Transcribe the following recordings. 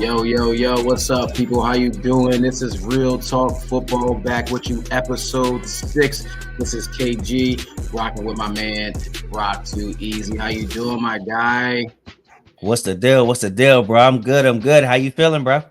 Yo, what's up, people? How you doing? This is Real Talk Football, back with you, episode 6. This is KG, rocking with my man, Rock Too Easy. How you doing, my guy? What's the deal, bro? I'm good. How you feeling, bro?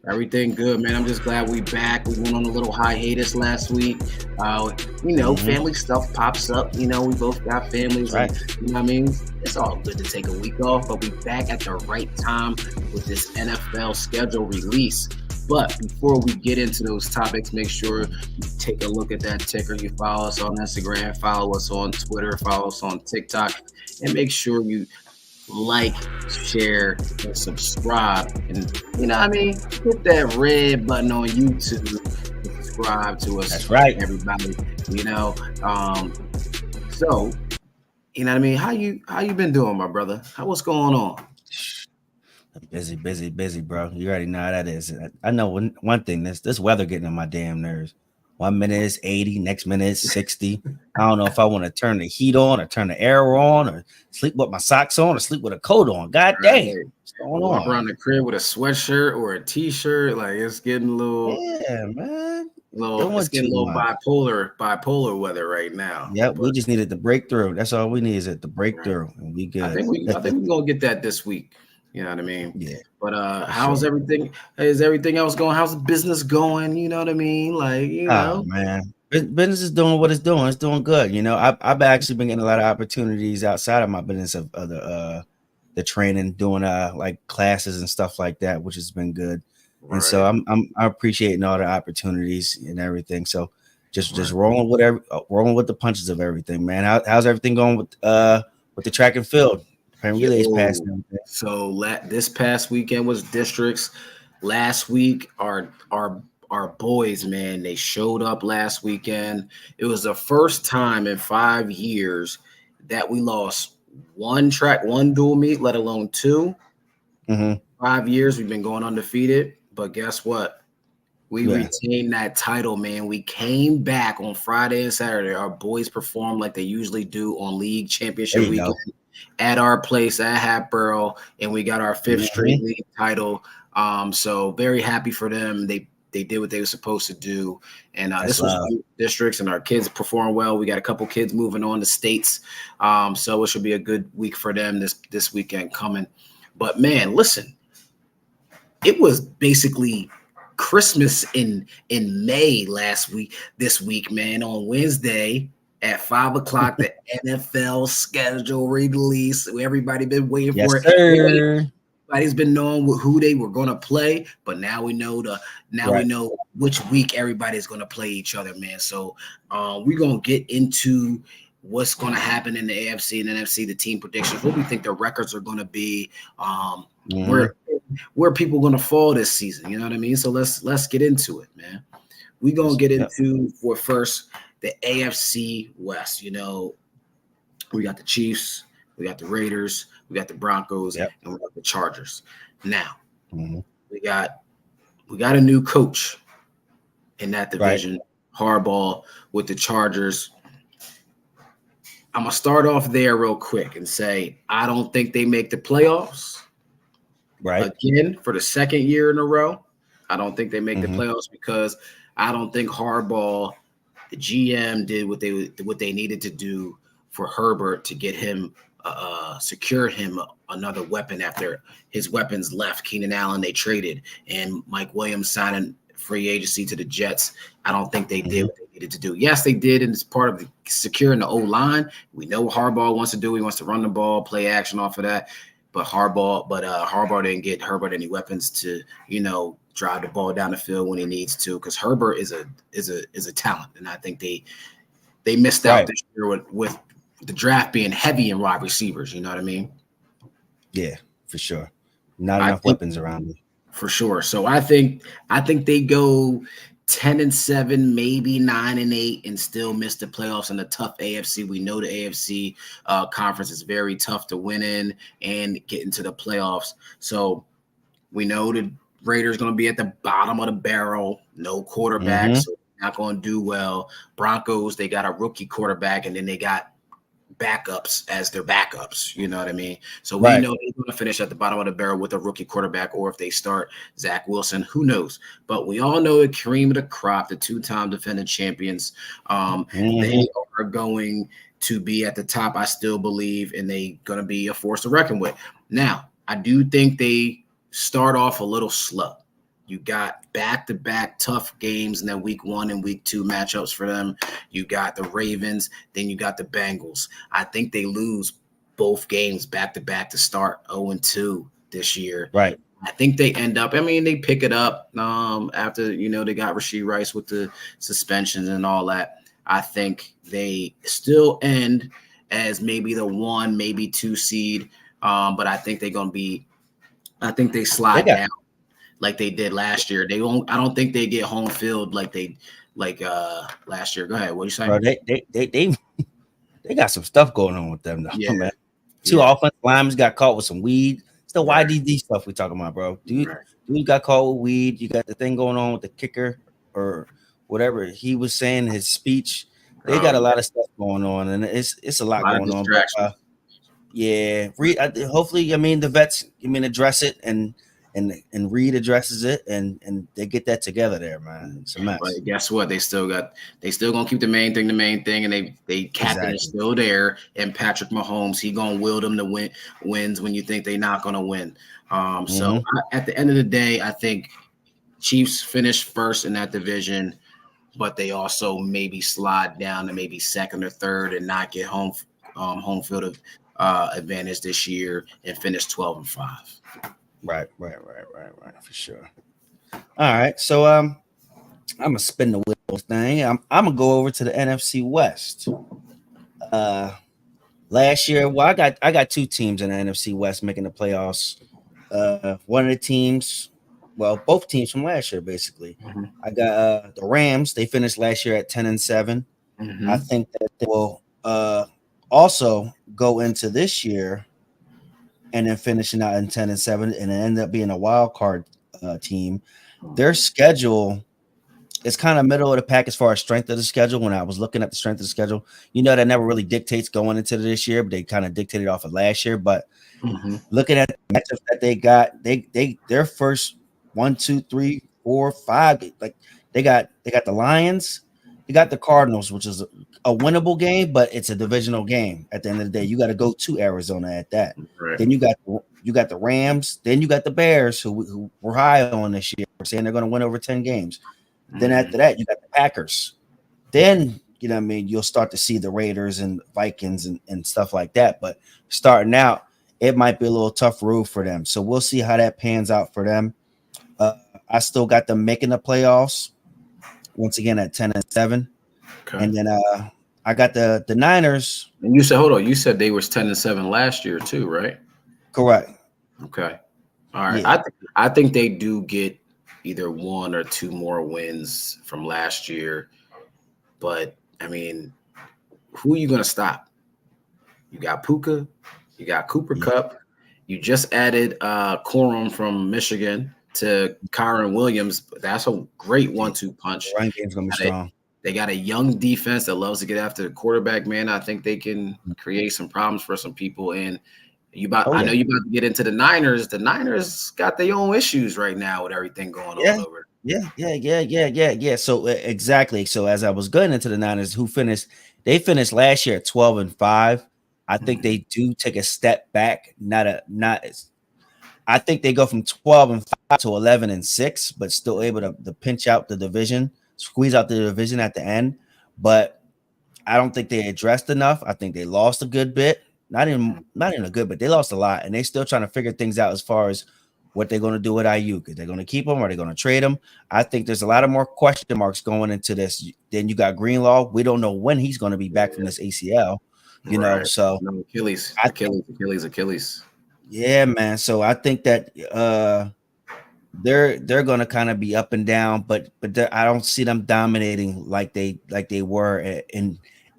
Everything good, man. I'm just glad we back. We went on a little hiatus last week. Family stuff pops up. We both got families. Right. And, what I mean? It's all good to take a week off, but we back at the right time with this NFL schedule release. But before we get into those topics, make sure you take a look at that ticker. You follow us on Instagram, follow us on Twitter, follow us on TikTok, and make sure you like, share, and subscribe. And hit that red button on YouTube to subscribe to us. That's right, everybody. How you been doing, my brother? What's going on? Busy, bro. You already know how that is. I know one thing. This weather getting on my damn nerves. 1 minute is 80, next minute is 60. I don't know if I want to turn the heat on or turn the air on or sleep with my socks on or sleep with a coat on. God damn. What's going on? Walk around the crib with a sweatshirt or a t-shirt. Like, it's getting a little... Yeah, man. It's getting a little bipolar weather right now. Yeah, we just needed to break through. That's all we need is it to break through and we good. I think we're going to get that this week. You know what I mean? Yeah. But how's everything? Is everything else going? How's the business going? You know what I mean? Oh, man. Business is doing what it's doing. It's doing good. I've actually been getting a lot of opportunities outside of my business of the training, doing like classes and stuff like that, which has been good. Right. And so I'm appreciating all the opportunities and everything. So just rolling with the punches of everything, man. How's everything going with the track and field? Relays passing. So this past weekend was districts. Last week, our boys, man, they showed up last weekend. It was the first time in 5 years that we lost one dual meet, let alone two. Mm-hmm. 5 years we've been going undefeated, but guess what? We retained that title, man. We came back on Friday and Saturday. Our boys performed like they usually do on league championship weekend. At our place at Hatboro, and we got our 5th straight league title. So very happy for them. They did what they were supposed to do, and this was districts, and our kids performed well. We got a couple kids moving on to states, so it should be a good week for them this weekend coming. But man, listen, it was basically Christmas in May this week, man. On Wednesday at 5 o'clock, the NFL schedule release. Everybody been waiting for it. Sir. Everybody's been knowing who they were going to play, but now we know we know which week everybody's going to play each other, man. So we're going to get into what's going to happen in the AFC and NFC, the team predictions, what we think the records are going to be, where people are going to fall this season. You know what I mean? So let's get into it, man. We're going to get into for first the AFC West. We got the Chiefs, we got the Raiders, we got the Broncos, and we got the Chargers. Now, we got a new coach in that division, Harbaugh with the Chargers. I'm going to start off there real quick and say I don't think they make the playoffs. Right. Again, for the second year in a row, I don't think they make the playoffs because I don't think Harbaugh, the GM, did what they needed to do for Herbert to get him secure him another weapon after his weapons left. Keenan Allen they traded, and Mike Williams signing free agency to the Jets. I don't think they did what they needed to do. Yes, they did, and it's part of securing the O-line. We know what Harbaugh wants to do. He wants to run the ball, play action off of that. But Harbaugh didn't get Herbert any weapons to drive the ball down the field when he needs to, because Herbert is a talent, and I think they missed out this year with the draft being heavy in wide receivers. You know what I mean? Yeah, for sure. Not enough weapons around me. For sure. So I think they go 10-7, maybe 9-8, and still miss the playoffs in a tough AFC. We know the AFC conference is very tough to win in and get into the playoffs. So we know the Raiders going to be at the bottom of the barrel, no quarterback, so not going to do well. Broncos, they got a rookie quarterback, and then they got backups as their backups. You know what I mean? So we Right. know they're going to finish at the bottom of the barrel with a rookie quarterback, or if they start Zach Wilson, who knows? But we all know the cream of the crop, the two-time defending champions, they are going to be at the top, I still believe, and they're going to be a force to reckon with. Now, I do think they start off a little slow. You got back-to-back tough games in that week 1 and week 2 matchups for them. You got the Ravens, then you got the Bengals. I think they lose both games back-to-back to start 0-2 this year. Right. I think they end up, they pick it up after, they got Rashee Rice with the suspensions and all that. I think they still end as maybe the 1, maybe 2 seed. But I think they're going to be, I think they slide down like they did last year. They won't. I don't think they get home field like last year. Go ahead. What are you saying? Bro, they got some stuff going on with them, though, man. Two offensive linemen got caught with some weed. It's the YDD stuff we talking about, bro. Dude got caught with weed. You got the thing going on with the kicker or whatever he was saying in his speech. They got a lot of stuff going on, and it's a lot going on. But, hopefully, the vets, address it and Reed addresses it and they get that together there, man. It's a mess. But guess what? They still gonna keep the main thing, and they captain is still there. And Patrick Mahomes, he gonna will them to wins when you think they're not gonna win. So at the end of the day, I think Chiefs finish first in that division, but they also maybe slide down to maybe second or third and not get home field advantage this year and finish 12-5. Right, for sure. All right, so I'm gonna spin the wheels thing. I'm gonna go over to the NFC West. Last year, well, I got 2 teams in the NFC West making the playoffs. One of the teams, well, both teams from last year, basically. I got the Rams. They finished last year at 10-7. I think that they will also go into this year and then finishing out in 10-7 and end up being a wild card team. Their schedule is kind of middle of the pack as far as strength of the schedule. When I was looking at the strength of the schedule, that never really dictates going into this year, but they kind of dictated off of last year. But looking at the matchups that they got, their first 1, 2, 3, 4, 5, like they got the Lions, they got the Cardinals, which is a winnable game, but it's a divisional game. At the end of the day, you got to go to Arizona at that. Right. Then you got the Rams. Then you got the Bears, who were high on this year, saying they're going to win over 10 games. Then after that, you got the Packers. Then you'll start to see the Raiders and Vikings and stuff like that. But starting out, it might be a little tough road for them. So we'll see how that pans out for them. I still got them making the playoffs once again at 10-7. Okay. And then I got the Niners. And you said, hold on, you said they was 10-7 last year too, right? Correct. Okay. All right. Yeah. I think they do get either 1 or 2 more wins from last year. But who are you gonna stop? You got Puka, you got Cooper Kupp, you just added Corum from Michigan to Kyron Williams. That's a great 1-2 punch. Run game's gonna be strong. They got a young defense that loves to get after the quarterback, man. I think they can create some problems for some people. And I know you about to get into the Niners. The Niners got their own issues right now with everything going on over. Yeah. So exactly. So as I was going into the Niners, they finished last year at 12-5. I think they do take a step back. I think they go from 12-5 to 11-6, but still able to pinch out the division, squeeze out the division at the end. But I don't think they addressed enough. I think they lost a good bit. Not even a good, but they lost a lot, and they're still trying to figure things out as far as what they're going to do with Ayuk. Are they going to keep him? Or are they going to trade him? I think there's a lot of more question marks going into this. Then you got Greenlaw. We don't know when he's going to be back from this ACL. So Achilles. Yeah, man. So I think that they're going to kind of be up and down, but I don't see them dominating like they were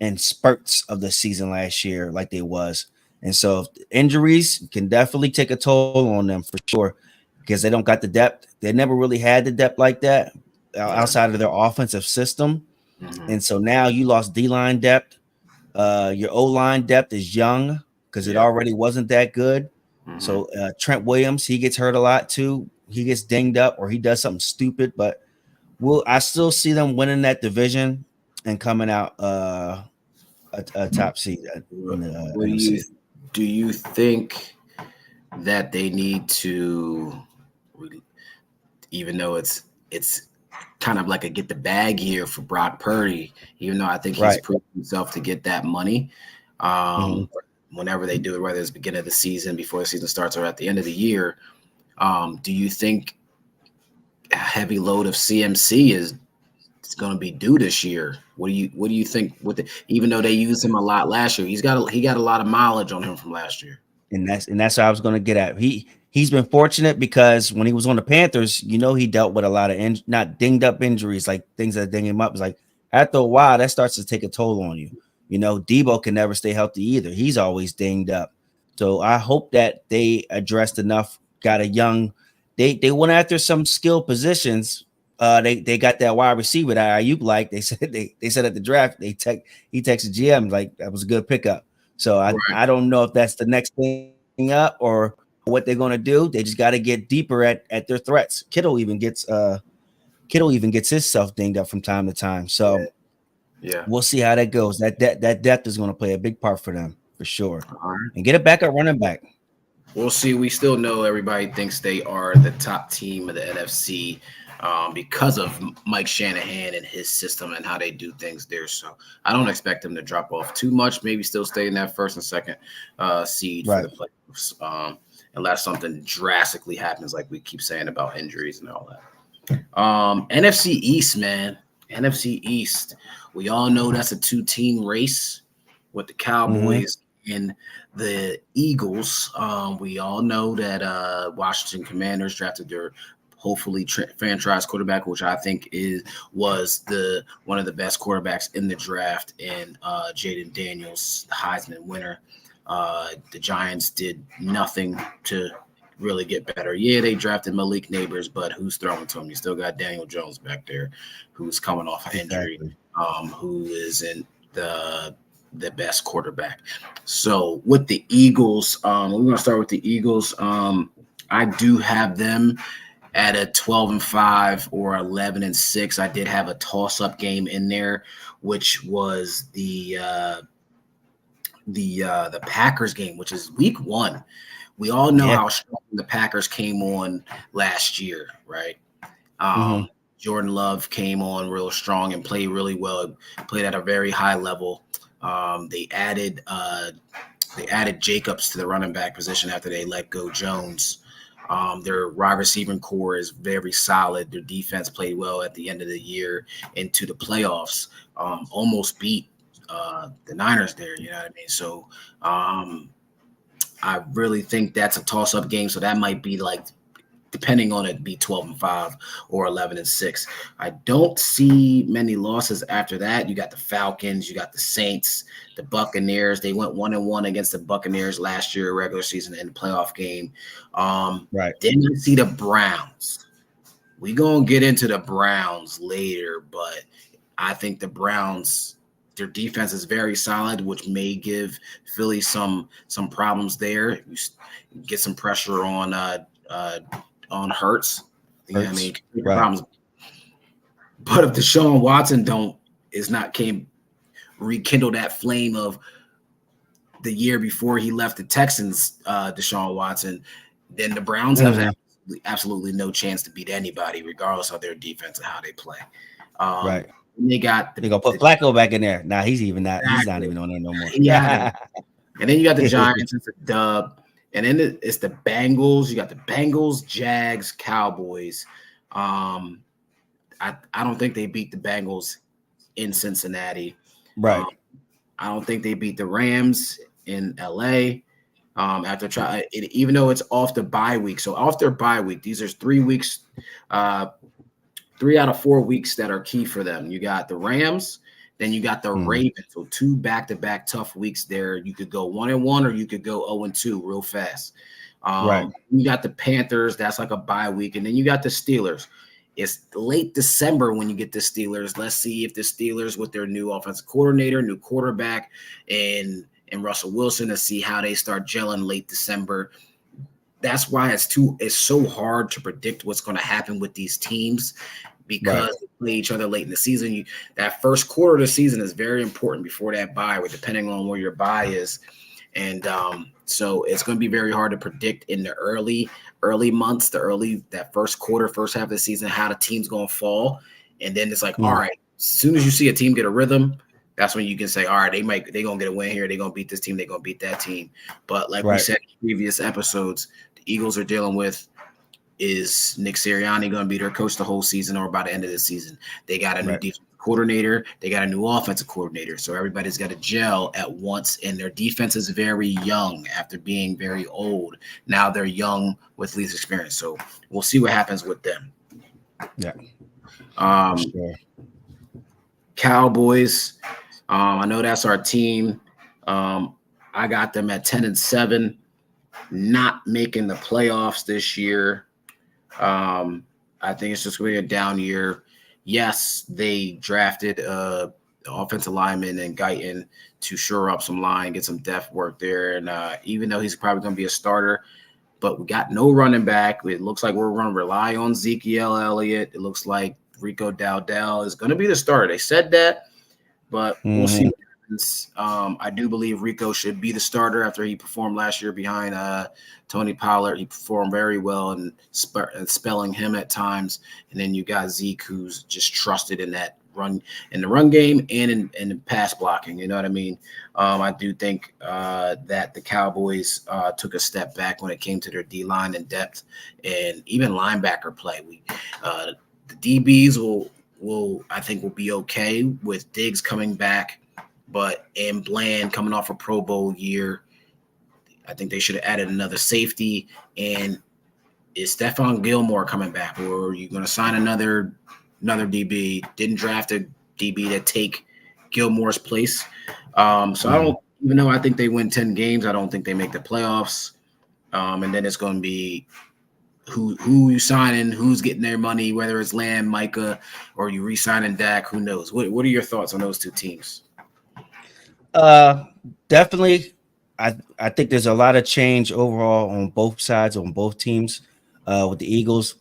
in spurts of the season last year, like they was. And so injuries can definitely take a toll on them for sure, because they don't got the depth. They never really had the depth like that outside of their offensive system. And so now you lost D-line depth. Your O-line depth is young because it already wasn't that good. Mm-hmm. So Trent Williams, he gets hurt a lot too. He gets dinged up or he does something stupid, but I still see them winning that division and coming out a top seed in the NFC. Do you think that they need to, even though it's kind of like a get the bag year for Brock Purdy, even though I think he's proved himself to get that money, whenever they do it, whether it's beginning of the season, before the season starts, or at the end of the year, do you think a heavy load of CMC is going to be due this year? What do you think? Even though they used him a lot last year, he got a lot of mileage on him from last year. And that's what I was going to get at. He's been fortunate because when he was on the Panthers, he dealt with a lot of not dinged up injuries, like things that ding him up. It's like after a while that starts to take a toll on you. Debo can never stay healthy either. He's always dinged up. So I hope that they addressed enough. Got a young. They went after some skill positions. They got that wide receiver that Ayuk liked. They said at the draft he texted GM like that was a good pickup. So I don't know if that's the next thing up or what they're going to do. They just got to get deeper at their threats. Kittle even gets himself dinged up from time to time. So we'll see how that goes. That depth is going to play a big part for them for sure. And get it back at running back. We'll see. We still know everybody thinks they are the top team of the NFC. Because of Mike Shanahan and his system and how they do things there. So I don't expect them to drop off too much, maybe still stay in that first and second seed for the playoffs, unless something drastically happens like we keep saying about injuries and all that. NFC East, man. NFC East. We all know that's a 2-team race with the Cowboys and the Eagles. We all know that Washington Commanders drafted their hopefully franchise quarterback, which I think was one of the best quarterbacks in the draft, and Jaden Daniels, Heisman winner. The Giants did nothing to really get better. Yeah, they drafted Malik Neighbors, but who's throwing to him? You still got Daniel Jones back there, who's coming off an injury, who isn't the best quarterback. So with the Eagles, we're going to start with the Eagles. I do have them at a 12-5 or 11-6. I did have a toss-up game in there, which was the Packers game, which is week 1. We all know how strong the Packers came on last year, right? Jordan Love came on real strong and played really well, played at a very high level. They added Jacobs to the running back position after they let go Jones. Their wide receiving core is very solid. Their defense played well at the end of the year into the playoffs. Almost beat the Niners there, you know what I mean? So I really think that's a toss-up game. So that might be like, depending on it, be 12-5 or 11-6. I don't see many losses after that. You got the Falcons, you got the Saints, the Buccaneers. They went 1-1 against the Buccaneers last year, regular season and playoff game. Then you see the Browns. We're going to get into the Browns later, but I think the Browns, their defense is very solid, which may give Philly some problems there. You get some pressure on Hurts. You know what I mean? Problems. But if Deshaun Watson rekindle that flame of the year before he left the Texans, Deshaun Watson, then the Browns have absolutely no chance to beat anybody, regardless of their defense and how they play. They gonna put Flacco back in there. Now he's not even on there no more. And then you got the Giants. It's a dub. And then it's the Bengals. You got the Bengals, Jags, Cowboys. I don't think they beat the Bengals in Cincinnati. I don't think they beat the Rams in LA. Even though it's off the bye week. So off their bye week, these are 3 weeks, 3 out of 4 weeks that are key for them. You got the Rams, then you got the Ravens. So 2 back-to-back tough weeks there. You could go 1-1 or you could go 0-2 real fast. You got the Panthers. That's like a bye week. And then you got the Steelers. It's late December when you get the Steelers. Let's see if the Steelers, with their new offensive coordinator, new quarterback, and Russell Wilson, to see how they start gelling late December. That's why it's so hard to predict what's going to happen with these teams, because they play each other late in the season. That first quarter of the season is very important before that bye, depending on where your bye is. And so it's going to be very hard to predict in the early months, that first quarter, first half of the season, how the team's going to fall. And then it's like, all right, as soon as you see a team get a rhythm, that's when you can say, all right, they're going to get a win here. They're going to beat this team. They're going to beat that team. But like we said in previous episodes, the Eagles are dealing with, is Nick Sirianni going to be their coach the whole season or by the end of the season? They got a new defensive coordinator. They got a new offensive coordinator. So everybody's got to gel at once. And their defense is very young after being very old. Now they're young with least experience. So we'll see what happens with them. Yeah. Cowboys. I know that's our team. I got them at 10-7, not making the playoffs this year. I think it's just going to be a down year. Yes, they drafted offensive lineman and Guyton to shore up some line, get some depth work there. And even though he's probably going to be a starter, but we got no running back. It looks like we're going to rely on Ezekiel Elliott. It looks like Rico Dowdell is going to be the starter. They said that, but we'll see what happens. I do believe Rico should be the starter after he performed last year behind Tony Pollard. He performed very well and spelling him at times. And then you got Zeke, who's just trusted in that run, in the run game and in pass blocking. You know what I mean? I do think that the Cowboys took a step back when it came to their D-line and depth and even linebacker play. The DBs will be okay with Diggs coming back, and Bland coming off a Pro Bowl year. I think they should have added another safety. And is Stephon Gilmore coming back, or are you going to sign another DB? Didn't draft a DB to take Gilmore's place. So I don't, even though I think they win 10 games, I don't think they make the playoffs. And then it's going to be who you signing, who's getting their money, whether it's Lamb, Micah, or you re-signing Dak. Who knows? What are your thoughts on those two teams? Definitely. I think there's a lot of change overall on both sides, on both teams. With the Eagles,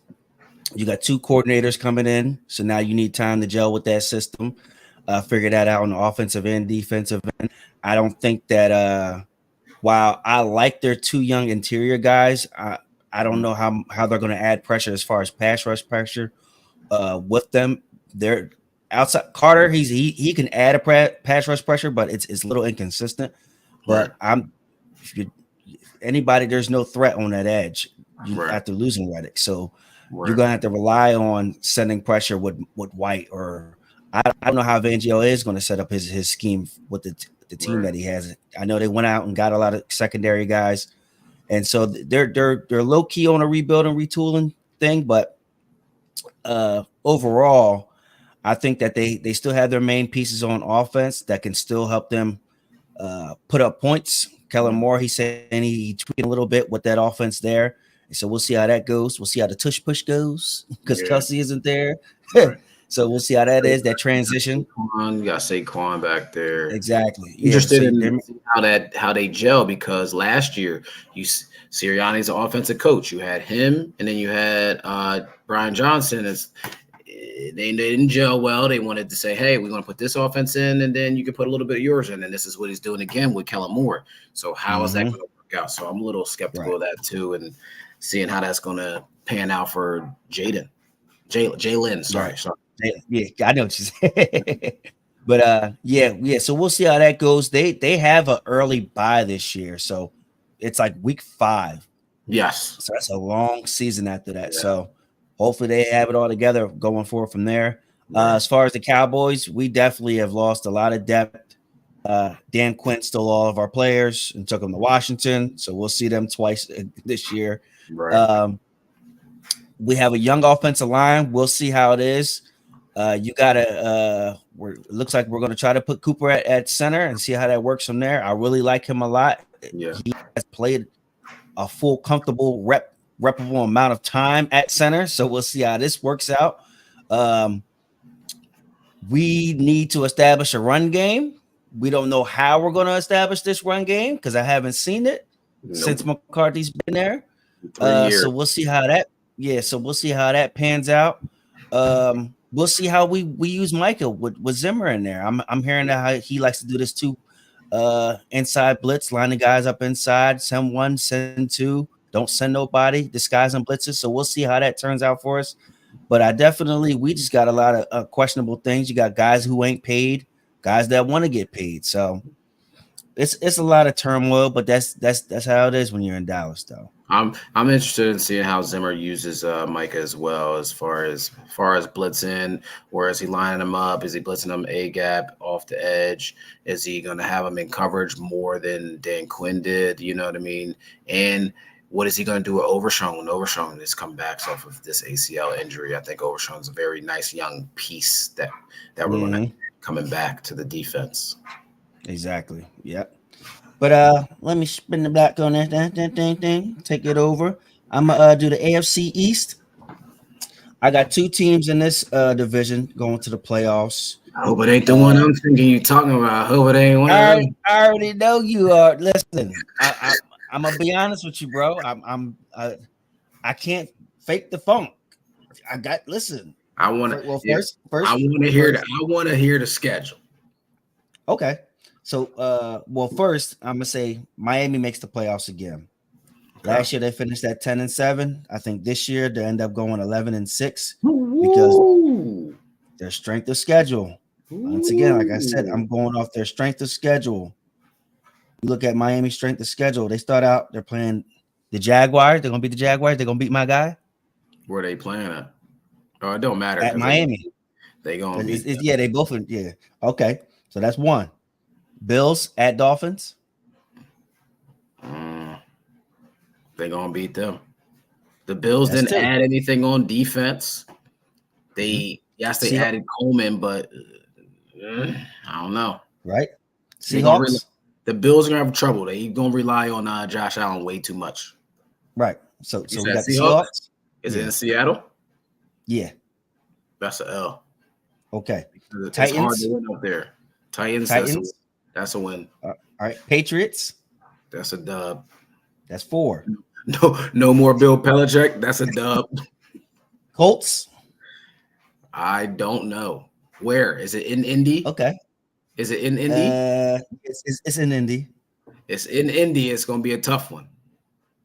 you got two coordinators coming in, so now you need time to gel with that system, figure that out on the offensive and defensive end. I don't think that while I like their two young interior guys, I don't know how they're going to add pressure as far as pass rush pressure with them. They're outside Carter. He can add a pass rush pressure, but it's a little inconsistent. But anybody, there's no threat on that edge after losing Reddick. So you're gonna have to rely on sending pressure with White, or I don't know how Vangio is going to set up his scheme with the team that he has. I know they went out and got a lot of secondary guys, and so they're low key on a rebuild and retooling thing. But overall, I think that they still have their main pieces on offense that can still help them put up points. Kellen Moore, he said he tweaked a little bit with that offense there. And so we'll see how that goes. We'll see how the tush push goes because Kelsey isn't there. So we'll see how that is, that transition. You got Saquon back there. Exactly. Interested in how they gel, because last year Sirianni's an offensive coach. You had him, and then you had Brian Johnson. They didn't gel well. They wanted to say, hey, we're going to put this offense in, and then you can put a little bit of yours in. And this is what he's doing again with Kellen Moore. So how is that going to work out? So I'm a little skeptical of that too, and seeing how that's going to pan out for Jalen. Sorry. Yeah, I know what you said. But so we'll see how that goes. They have an early bye this year, so it's like week 5. Yes. So that's a long season after that. Yeah. So hopefully they have it all together going forward from there. As far as the Cowboys, we definitely have lost a lot of depth. Dan Quinn stole all of our players and took them to Washington, so we'll see them twice this year. Right. We have a young offensive line. We'll see how it is. You gotta. It looks like we're going to try to put Cooper at center and see how that works from there. I really like him a lot. Yeah. He has played a full, comfortable, reputable amount of time at center, so we'll see how this works out. We need to establish a run game. We don't know how we're going to establish this run game because I haven't seen it since McCarthy's been there. 3 years. So we'll see how that. Yeah, so we'll see how that pans out. We'll see how we use Micah with Zimmer in there. I'm hearing that how he likes to do this too. Inside blitz, line the guys up inside, send one, send two, don't send nobody, disguise and blitzes. So we'll see how that turns out for us. But we just got a lot of questionable things. You got guys who ain't paid, guys that want to get paid. So it's a lot of turmoil, but that's how it is when you're in Dallas, though. I'm interested in seeing how Zimmer uses Micah as well, as far as blitzing. Where is he lining them up? Is he blitzing them A gap off the edge? Is he going to have them in coverage more than Dan Quinn did? You know what I mean? And what is he going to do with Overshown when Overshown is come back off of this ACL injury? I think Overshown's a very nice young piece that we're going to coming back to the defense. Exactly. Yep. But let me spin the back on that thing. Take it over. I'm gonna do the AFC East. I got 2 teams in this division going to the playoffs. I hope it ain't the one I'm thinking you talking about. I hope it ain't one of them. I already know you are. Listen, I'm gonna be honest with you, bro. I can't fake the funk. Listen. I want to. Well, first, I want to hear. I want to hear the schedule. Okay. So, first, I'm gonna say Miami makes the playoffs again. Last year they finished at 10-7. I think this year they end up going 11-6 because their strength of schedule. Once again, like I said, I'm going off their strength of schedule. You look at Miami's strength of schedule. They start out. They're playing the Jaguars. They're gonna beat the Jaguars. They're gonna beat my guy. Where they playing at? Oh, it don't matter. At Miami. They gonna beat. Yeah, they both. Yeah. Okay. So that's one. Bills at Dolphins. They're gonna beat them. The Bills didn't add anything on defense. They added Coleman, but I don't know. Right? Seahawks. The Bills are gonna have trouble. They gonna rely on Josh Allen way too much. Right. So we got the Seahawks. Is it in Seattle? Yeah. That's an L. Okay. It's hard to win up there. Titans. That's a win. All right. Patriots. That's a dub. That's 4. No more Bill Belichick. That's a dub. Colts. I don't know. Where is it in Indy? Okay. Is it in Indy? It's in Indy. It's in Indy. It's going to be a tough one.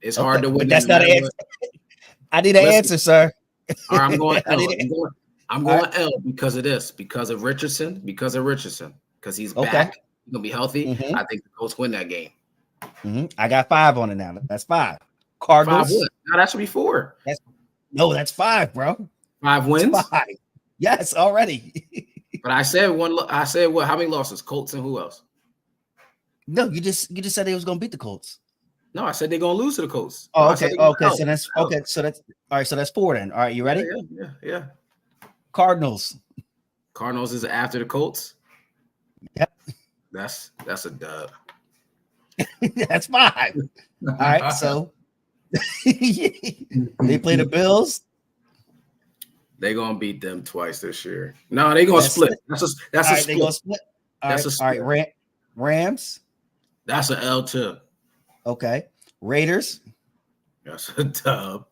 It's hard to win. But that's not an answer. I need an answer, sir. All right, I'm going L. I'm going L because of this. Because of Richardson. Because he's back. He's going to be healthy. Mm-hmm. I think the Colts win that game. Mm-hmm. I got 5 on it now. That's 5. Cardinals. 5 wins. No, that should be 4. That's 5, bro. 5 wins. That's 5. Yes, already. But I said one. I said what? How many losses? Colts and who else? No, you just said they was gonna beat the Colts. No, I said they're gonna lose to the Colts. Oh, okay. So that's okay. So that's all right. So that's 4 then. All right, you ready? Yeah. Cardinals. Cardinals is after the Colts. Yep. That's a dub. That's 5. All right. So they play the Bills. They're gonna beat them twice this year. No, they're gonna split. That's a split. They gonna split. That's a split. All right. Rams. That's an L too. Okay. Raiders. That's a dub.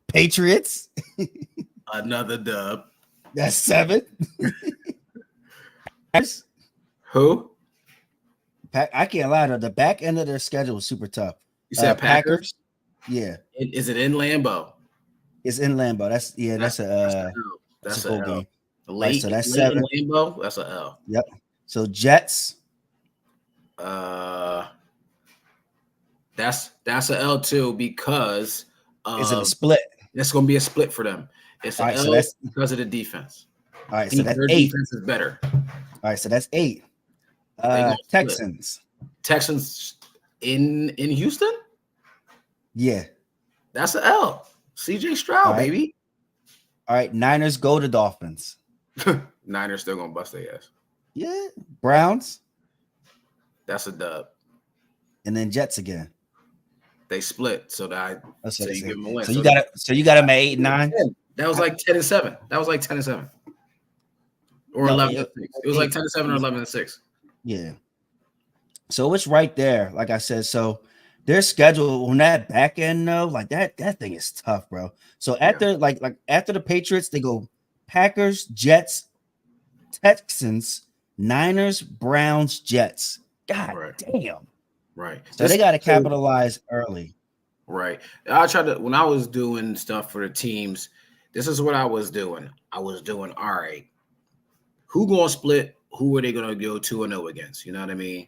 Patriots. Another dub. That's 7. Who? I can't lie. The back end of their schedule is super tough. You said Packers? Yeah. Is it in Lambeau? It's in Lambeau. That's a full game. Late, so that's late 7. Lambeau, that's an L. Yep. So Jets. That's an L too because is it a split? That's going to be a split for them. It's an L because of the defense. All right, so that's their 8. Defense is better. All right, so that's 8. Texans. Texans in Houston? Yeah. That's an L. CJ Stroud, baby. All right, Niners go to Dolphins. Niners still gonna bust their ass. Yeah. Browns. That's a dub. And then Jets again. They split, so you give them a win. So you got them at 8 and 9. That was like 10-7. That was like 10-7. Or 11-6. It was like 10-7 or 11-6. Yeah. So it's right there, like I said. So their schedule on that back end, though, like that thing is tough, bro. So after after the Patriots, they go Packers, Jets, Texans, Niners, Browns, Jets. God damn. Right. So they got to capitalize early. Right. I tried to, when I was doing stuff for the teams, this is what I was doing. I was doing, all right, who going to split? Who are they going to go 2-0 against? You know what I mean?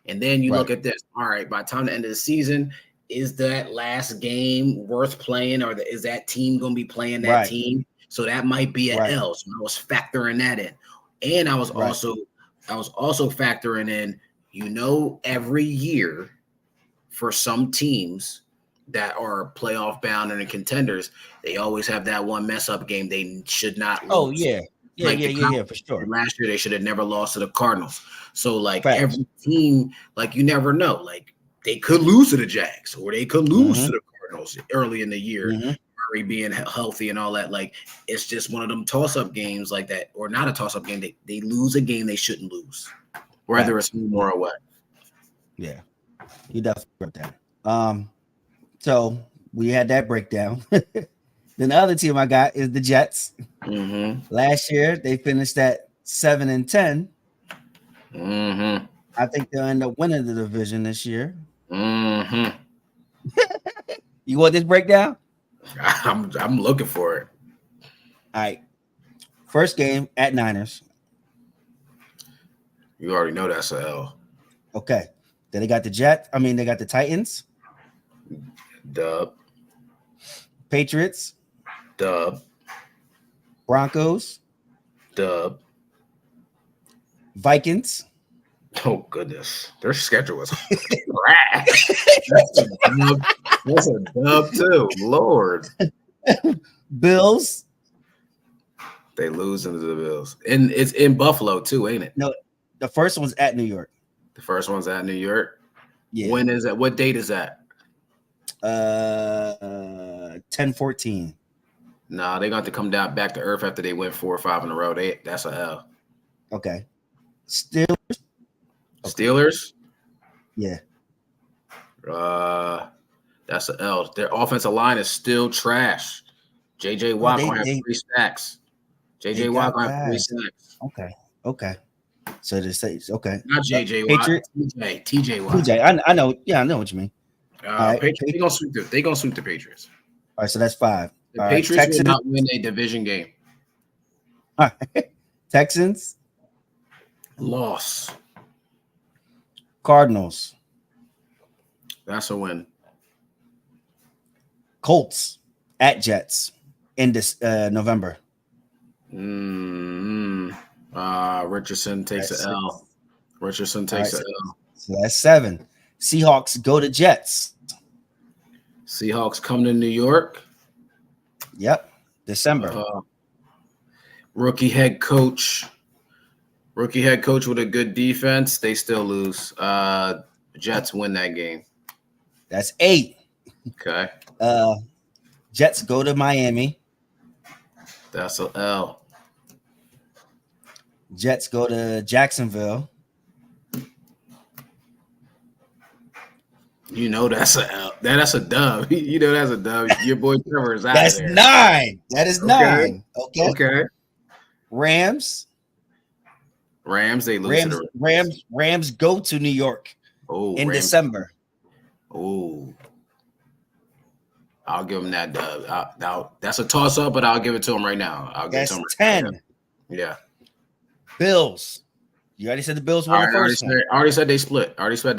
And then you look at this. All right, by the time the end of the season, is that last game worth playing, or is that team going to be playing that team? So that might be an L. So I was factoring that in. And I was also factoring in, every year for some teams that are playoff bound and contenders, they always have that one mess up game they should not lose. Oh, yeah. Yeah, for sure. Last year, they should have never lost to the Cardinals. So, like, every team, like, you never know. Like, they could lose to the Jags, or they could lose to the Cardinals early in the year. Murray being healthy and all that. Like, it's just one of them toss-up games like that, or not a toss-up game. They lose a game they shouldn't lose, whether it's home or away. Yeah, you definitely wrote that. So we had that breakdown. Then the other team I got is the Jets. Last year they finished at 7-10. I think they'll end up winning the division this year. You want this breakdown? I'm looking for it. All right. First game at Niners. You already know that's a L. Okay. Then they got they got the Titans. Dub. Patriots. Dub. Broncos. Dub. Vikings. Oh goodness, their schedule was trash. That's a dub too. Lord. Bills. They lose into the Bills, and it's in Buffalo too, ain't it? No, the first one's at New York. The first one's at New York. Yeah. When is that? What date is that? 10-14. Nah, they got to come down back to earth after they went 4 or 5 in a row. That's a L. Okay. Steelers. Yeah. That's an L. Their offensive line is still trash. JJ Watt gonna have 3 sacks. JJ Watt gonna have 3 sacks. Okay. So they say Not JJ Watt. TJ Watt. TJ. I know. Yeah, I know what you mean. Patriots, they gonna sweep the Patriots. All right, so that's 5. The Patriots will not win a division game. All right. Texans. Loss. Cardinals. That's a win. Colts at Jets in this November. Richardson takes an L. Richardson takes an L. So that's 7. Seahawks go to Jets. Seahawks come to New York. Yep. December. Rookie head coach with a good defense. They still lose. Jets win that game. That's 8. Okay. Jets go to Miami. That's a L. Jets go to Jacksonville. You know that's a L. That's a dub. You know that's a dub. Your boy Trevor is out that's there. 9. That is 9. Okay. Rams, they lose to the Rams go to New York in December. Oh, I'll give them that dub. That's a toss-up, but I'll give it to them right now. That's 10. Yeah. Bills. You already said the Bills won the first one. I already said they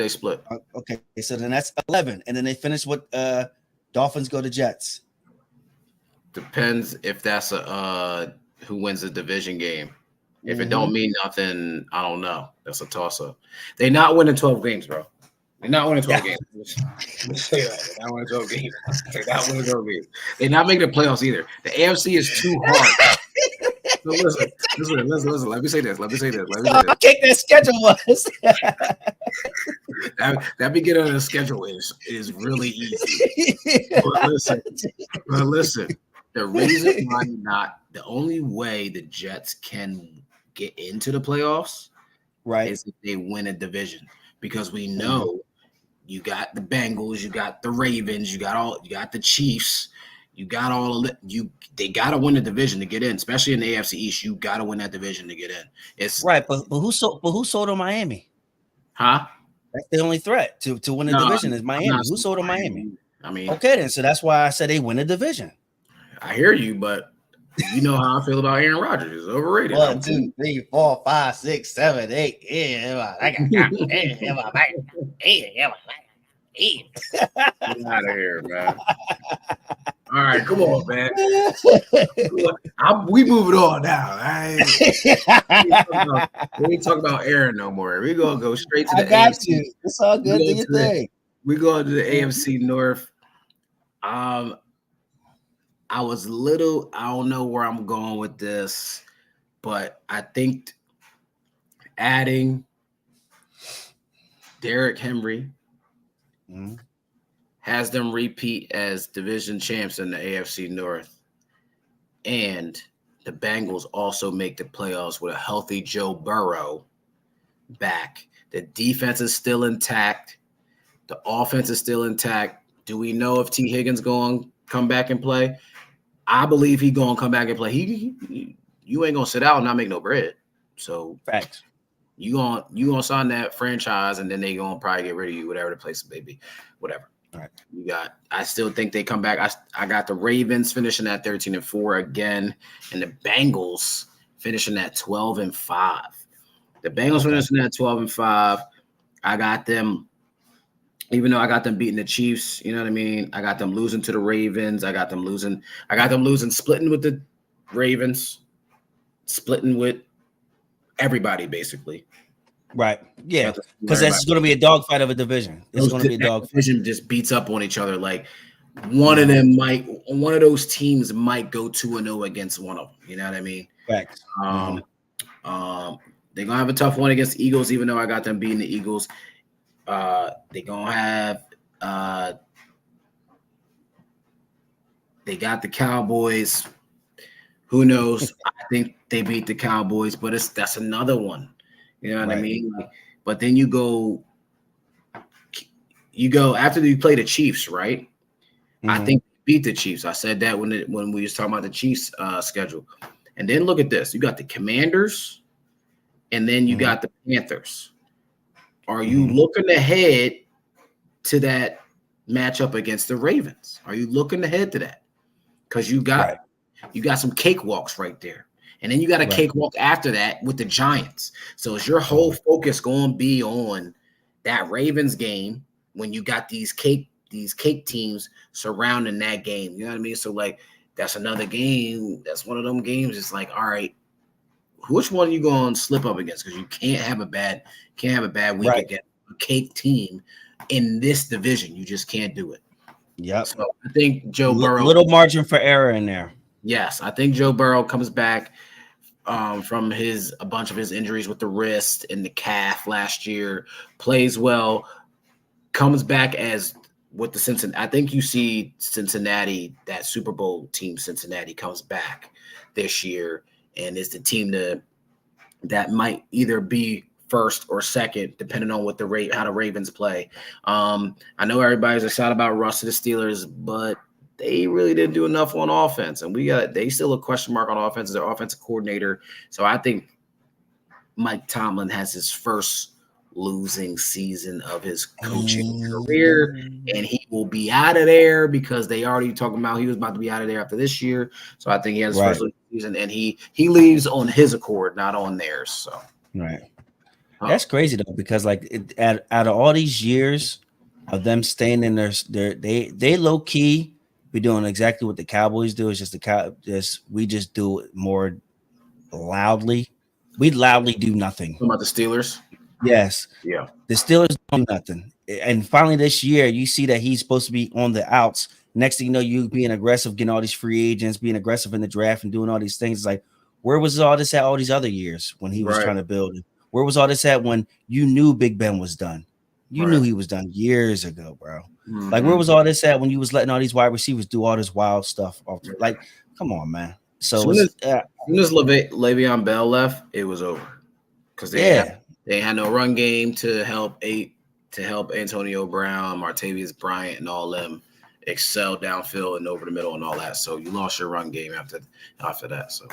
split. Okay, so then that's 11. And then they finish with Dolphins go to Jets. Depends if that's who wins the division game. If it don't mean nothing, I don't know. That's a toss-up. They're not winning 12 games, bro. They're not winning 12 games. Say that. They're not winning 12 games. They're not making the playoffs either. The AFC is too hard. So listen. Let me say this. How kick that schedule was. that beginning of the schedule is really easy. But listen. The reason why not the only way the Jets can get into the playoffs Right. is if they win a division, because we know you got the Bengals, you got the Ravens, you got the Chiefs, you got all of it. They gotta win the division to get in, especially in the AFC East. You gotta win that division to get in. It's right, but who sold on Miami? huh? That's the only threat to win the No, division is I'm Miami. not Who sold on Miami? I mean, Okay, then. So that's why I said they win the division. I hear you, but you know how I feel about Aaron Rodgers. He's overrated. 1, 2, 3, 4, 5, 6, 7, 8. Get out of here, man. All right, come on, man. We moving on now. We ain't talking about Aaron no more. We're gonna go straight to the AFC. You. It's all good. Do your thing. We go to the AFC North. I don't know where I'm going with this, but I think adding Derrick Henry has them repeat as division champs in the AFC North. And the Bengals also make the playoffs with a healthy Joe Burrow back. The defense is still intact. The offense is still intact. Do we know if T. Higgins going to come back and play? I believe he going to come back and play. You ain't going to sit out and not make no bread. So facts. You gonna sign that franchise, and then they gonna probably get rid of you, whatever the place may be, whatever. All right. I still think they come back. I got the Ravens finishing at 13-4 again, and the Bengals finishing at 12-5. The Bengals finishing at 12-5. I got them, even though I got them beating the Chiefs, you know what I mean? I got them losing to the Ravens. I got them losing, splitting with the Ravens, splitting with everybody, basically. Right. Yeah. Because that's going to be a dogfight of a division. It's going to be a dogfight. Division just beats up on each other. Like one of those teams might go 2-0 against one of them. You know what I mean? Facts. They're gonna have a tough one against the Eagles, even though I got them beating the Eagles. They're gonna have they got the Cowboys. Who knows? I think they beat the Cowboys, but that's another one. You know what I mean? But then you go after you play the Chiefs, right? Mm-hmm. I think they beat the Chiefs. I said that when we was talking about the Chiefs schedule. And then look at this. You got the Commanders, and then you got the Panthers. Are you looking ahead to that matchup against the Ravens? Are you looking ahead to that? Because you got some cakewalks right there. And then you got a cakewalk after that with the Giants. So is your whole focus going to be on that Ravens game when you got these cake teams surrounding that game? You know what I mean? So like that's another game. That's one of them games. It's like, all right, which one are you going to slip up against? Because you can't have a bad week against a cake team in this division. You just can't do it. Yep. So I think Joe Burrow, little margin for error in there. Yes, I think Joe Burrow comes back from a bunch of his injuries with the wrist and the calf last year, plays well, comes back as with the Cincinnati. I think you see Cincinnati, that Super Bowl team, Cincinnati comes back this year and is the team that might either be first or second, depending on what how the Ravens play. I know everybody's excited about Russ to the Steelers, but they really didn't do enough on offense, and they still a question mark on offense as their offensive coordinator. So I think Mike Tomlin has his first losing season of his coaching career, and he will be out of there because they already talking about he was about to be out of there after this year. So I think he has his first losing season, and he leaves on his accord, not on theirs. So that's crazy though, because like out of all these years of them staying in they low key be doing exactly what the Cowboys do. It's just we just do it more loudly. We loudly do nothing. What about the Steelers? Yes. Yeah. The Steelers do nothing. And finally this year, you see that he's supposed to be on the outs. Next thing you know, you being aggressive, getting all these free agents, being aggressive in the draft and doing all these things. It's like, where was all this at all these other years when he was trying to build it? Where was all this at when you knew Big Ben was done? You Right. knew he was done years ago, bro. Mm-hmm. Like, where was all this at when you was letting all these wide receivers do all this wild stuff? Like, come on, man. So soon as Le'Veon Bell left, it was over because they had no run game to help Antonio Brown, Martavius Bryant, and all them excel downfield and over the middle and all that. So you lost your run game after that. So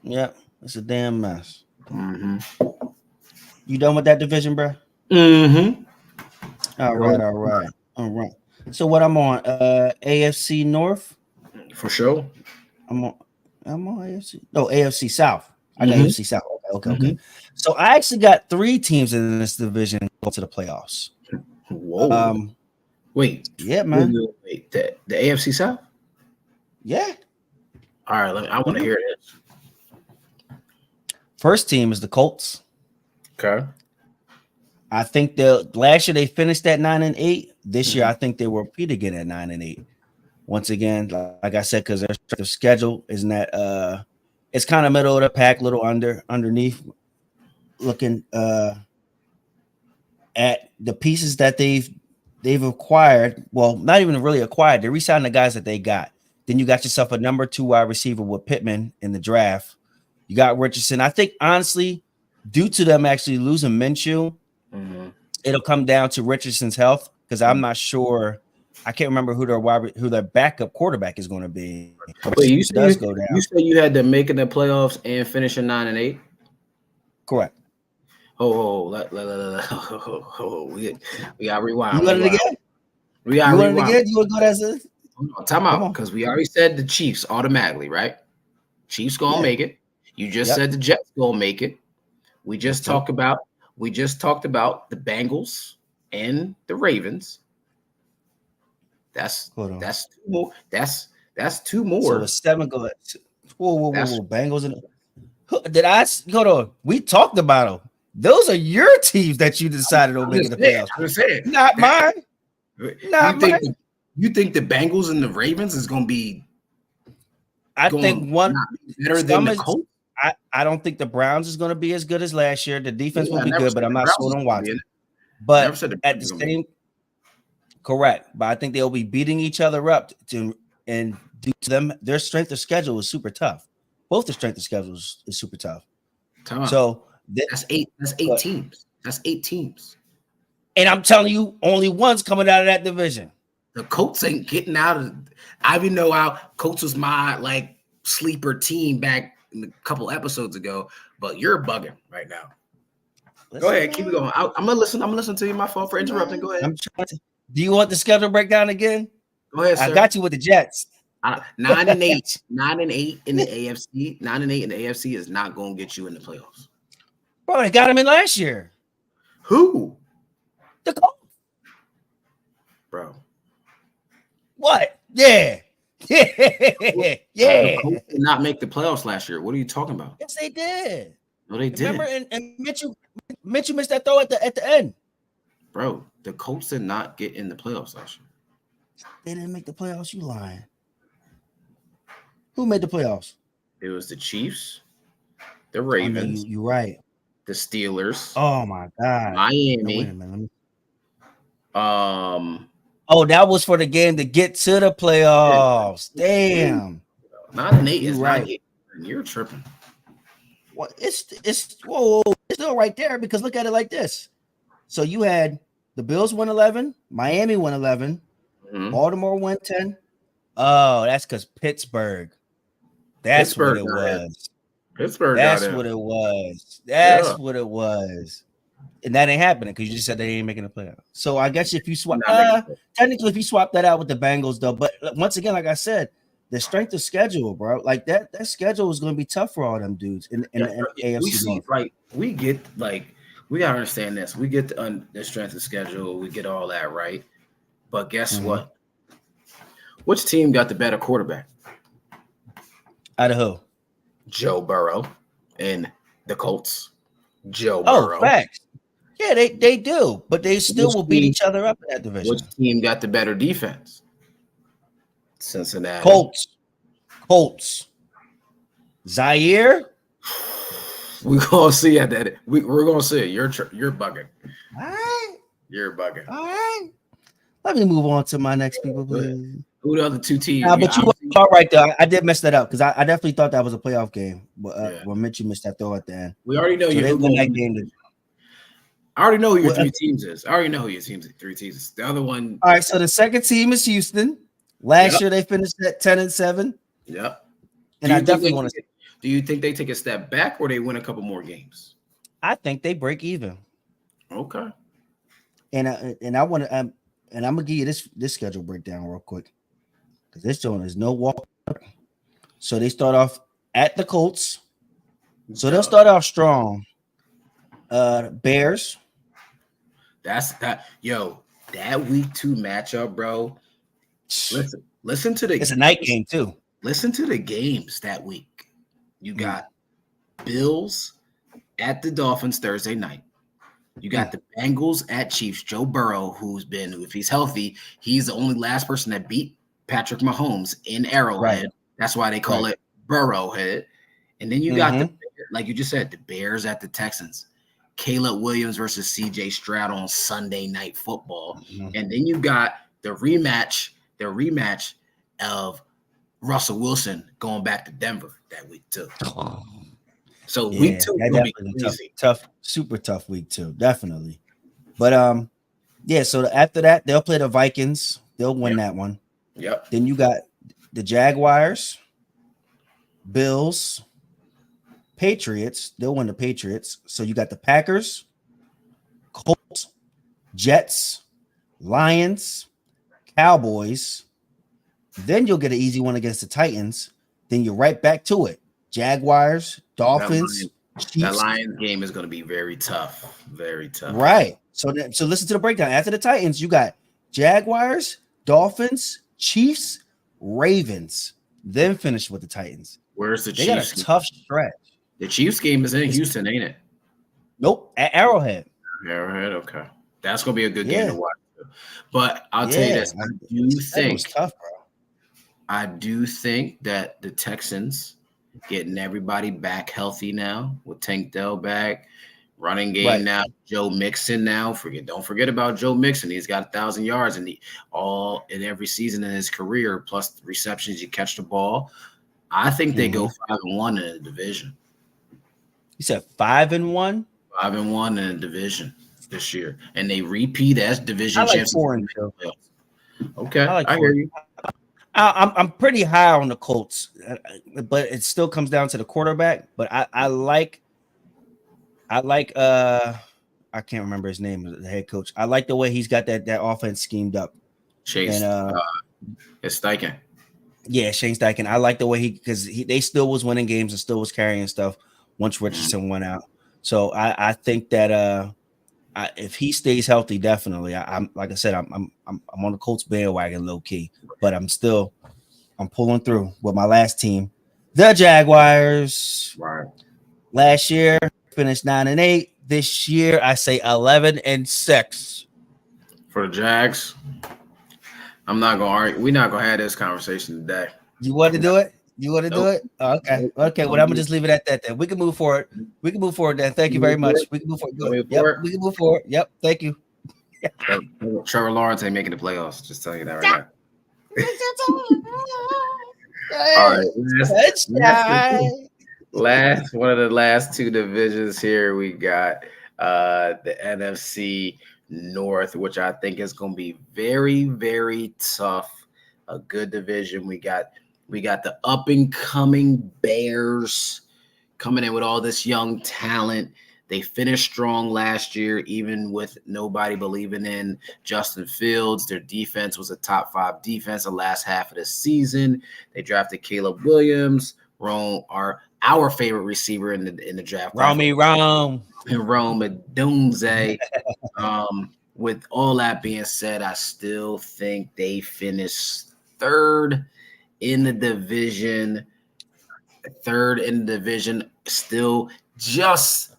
yeah, it's a damn mess. Mm-hmm. You done with that division, bro? Mm-hmm. All right. So what I'm on? AFC North? For sure. I'm on AFC. No, AFC South. I got Mm-hmm. AFC South. Okay. So I actually got 3 teams in this division go to the playoffs. Whoa. Wait. Yeah, man. Wait. The AFC South? Yeah. All right. I want to hear this. First team is the Colts. Okay. I think last year they finished at 9-8. This year I think they will repeat again at 9-8. Once again, like I said, because their schedule isn't that it's kind of middle of the pack, little underneath. Looking at the pieces that they've acquired. Well, not even really acquired. They re-signed the guys that they got. Then you got yourself a number 2 wide receiver with Pittman in the draft. You got Richardson. I think honestly, due to them actually losing Minshew, it'll come down to Richardson's health because I'm not sure. I can't remember who their backup quarterback is going to be. Wait, you said you had them making the playoffs and finishing 9-8? Correct. We got to rewind. You want it again? We got to rewind. Again? You want to go as a time out because we already said the Chiefs automatically, right? Chiefs gonna make it. You just said the Jets gonna make it. We just talked about the Bengals and the Ravens. That's 2 more. That's 2 more. So it's 7 go. Whoa. Bengals and did I hold on? We talked about them. Those are your teams that you decided on making the playoffs. I'm saying, not mine. You think the Bengals and the Ravens is going to be? I think one better than the Colts. I don't think the Browns is going to be as good as last year. The defense will be good, but I'm not sold on watching. But at the same, correct. But I think they'll be beating each other up and due to them, their strength of schedule is super tough. Both the strength of schedules is super tough. So that's 8 teams. That's 8 teams. And I'm telling you, only one's coming out of that division. The Colts ain't getting out of. I even know how Colts was my sleeper team back a couple episodes ago, but you're bugging right now. Go ahead, keep it going. I'm gonna listen. I'm gonna listen to you. My fault for interrupting. Go ahead. Do you want the schedule breakdown again? Go ahead, sir. I got you with the Jets. 9-8, 9-8 in the AFC. 9-8 in the AFC is not going to get you in the playoffs. Bro, they got him in last year. Who? The Colts. Bro. What? Yeah. The Colts did not make the playoffs last year. What are you talking about? Yes, they did. No, they didn't. Remember, and Mitchell missed that throw at the end. Bro, the Colts did not get in the playoffs last year. They didn't make the playoffs. You lying? Who made the playoffs? It was the Chiefs, the Ravens. You're right. The Steelers. Oh my God. Miami. No, wait a minute. That was for the game to get to the playoffs. Damn. 9-8 is right. You're tripping. Well, it's still right there because look at it like this. So you had the Bills won 11, Miami won 11, Baltimore won 10. Oh, that's because Pittsburgh. That's what it was. Pittsburgh. That's what it was. That's what it was. And that ain't happening because you just said they ain't making a playoff. So I guess if you swap, technically, if you swap that out with the Bengals, though, but once again, like I said, the strength of schedule, bro, like that schedule is going to be tough for all them dudes in the AFC North. We get we gotta understand this. We get the strength of schedule. We get all that right, but guess what? Which team got the better quarterback? Out of who? Joe Burrow and the Colts. Joe Burrow. Oh, facts. Yeah, they do, but they still will beat each other up in that division. Which team got the better defense? Cincinnati. Colts. Zaire. We're gonna see at that. We're gonna see it. You're bugging. All right. You're bugging. All right. Let me move on to my next people, please. Who the other two teams? But you were all right, though. I did mess that up because I definitely thought that was a playoff game. But when Mitchie missed that throw at the end. We already know so they won that game. I already know who your three teams is. I already know who your three teams is. The other one. All right, so the second team is Houston. Last year they finished at 10-7. Yep. And I definitely want to. Do you think they take a step back or they win a couple more games? I think they break even. Okay. And I want to and I'm gonna give you this schedule breakdown real quick because this one is no walk. So they start off at the Colts. So they'll start off strong. Bears. That's that. Yo, that week 2 matchup, bro. Listen to the. It's a night game too. Listen to the games that week. You got Bills at the Dolphins Thursday night. You got the Bengals at Chiefs. Joe Burrow, who's been, if he's healthy, he's the only last person that beat Patrick Mahomes in Arrowhead. Right. That's why they call it Burrowhead. And then you got like you just said, the Bears at the Texans. Caleb Williams versus CJ Stroud on Sunday Night Football. And then you got the rematch of Russell Wilson going back to Denver that week too. So week 2 will be crazy. Tough, super tough week 2, definitely. But so after that, they'll play the Vikings. They'll win that one. Yep. Then you got the Jaguars, Bills, Patriots. They'll win the Patriots. So you got the Packers, Colts, Jets, Lions, Cowboys. Then you'll get an easy one against the Titans. Then you're right back to it. Jaguars, Dolphins, Chiefs. That Lions game is going to be very tough. Very tough. Right. So listen to the breakdown. After the Titans, you got Jaguars, Dolphins, Chiefs, Ravens. Then finish with the Titans. Where's the Chiefs? They got a tough stretch. The Chiefs game is in Houston, ain't it? Nope. At Arrowhead. Arrowhead, okay. That's going to be a good game to watch. But I'll tell you this. I do think that the Texans getting everybody back healthy now with Tank Dell back, running game now, Joe Mixon now. Don't forget about Joe Mixon. He's got 1,000 yards in every season in his career, plus the receptions. You catch the ball. I think they go 5-1 in the division. You said 5-1? 5-1 in the division this year, and they repeat as division champions. 4-2. Okay, I hear you. I'm pretty high on the Colts, but it still comes down to the quarterback. But I like I can't remember his name, the head coach. I like the way he's got that offense schemed up. Chase, it's Steichen. Yeah, Shane Steichen. I like the way they still was winning games and still was carrying stuff once Richardson went out. So I think that if he stays healthy, definitely. I'm like I said, I'm on the Colts bandwagon low key, but I'm pulling through with my last team, the Jaguars. Right. Last year finished 9-8. This year I say 11-6 for the Jags. I'm not gonna argue. We're not gonna have this conversation today. You want to do it? You want to do it? Okay. Okay. Well, I'm gonna just leave it at that then. We can move forward. Then. Thank you very much. We can move forward. We can move forward. Yep. Thank you. Trevor Lawrence ain't making the playoffs. Just tell you that right now. All right. Last one of the last 2 divisions here. We got the NFC North, which I think is going to be very, very tough. A good division. We got the up and coming Bears coming in with all this young talent. They finished strong last year, even with nobody believing in Justin Fields. Their defense was a top 5 defense the last half of the season. They drafted Caleb Williams, our favorite receiver in the draft. Rome Odunze. With all that being said, I still think they finished third in the division. Still just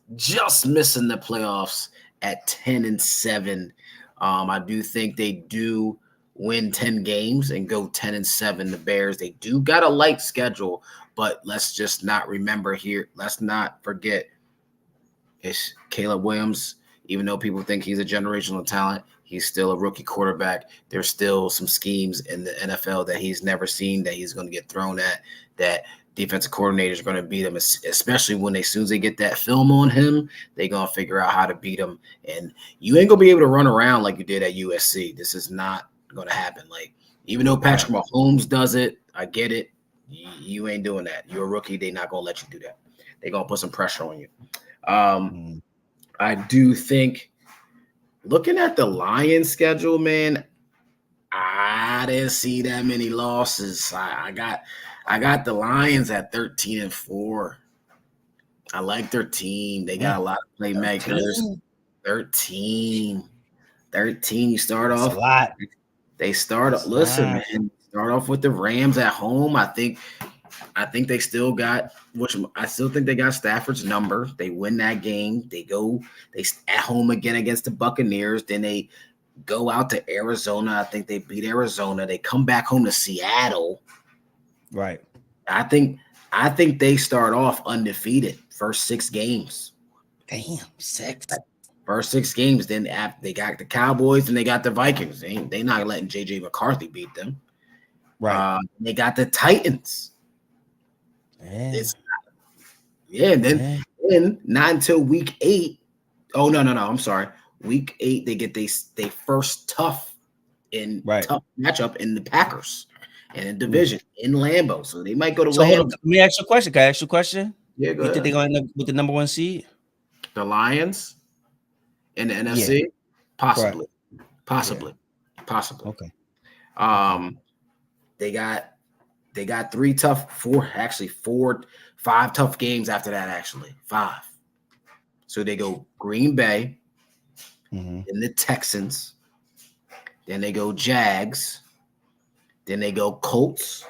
missing the playoffs at 10-7. I do think they do win 10 games and go 10-7. The Bears, they do got a light schedule, but let's just not remember here. Let's not forget it's Caleb Williams. Even though people think he's a generational talent, he's still a rookie quarterback. There's still some schemes in the NFL that he's never seen that he's going to get thrown at, that defensive coordinators are going to beat him, especially when as soon as they get that film on him, they're going to figure out how to beat him. And you ain't going to be able to run around like you did at USC. This is not going to happen. Like, even though Patrick Mahomes does it, I get it. You ain't doing that. You're a rookie. They're not going to let you do that. They're going to put some pressure on you. I do think, looking at the Lions schedule, man, I didn't see that many losses. I got the Lions at 13-4. I like their team. They got a lot of playmakers. 13. You start That's off a lot. They start off. Listen, man. Start off with the Rams at home. I think they still got, I still think they got Stafford's number. They win that game. They at home again against the Buccaneers. Then they go out to Arizona. I think they beat Arizona. They come back home to Seattle. Right. I think they start off undefeated first 6 games. Damn, 6. First 6 games. Then they got the Cowboys and they got the Vikings. They not letting JJ McCarthy beat them. Right. They got the Titans. And then not until week 8. Oh, no. I'm sorry. Week 8, they get they first tough matchup in the Packers and in division in Lambeau. So they might go to Lambeau. Let me ask you a question. Can I ask you a question? Yeah, go You ahead. think they're going to end up with the number 1 seed? The Lions in the NFC? Yeah. Possibly. Possibly. Okay. They got 5 tough games after that, actually. 5. So they go Green Bay, then the Texans, then they go Jags, then they go Colts,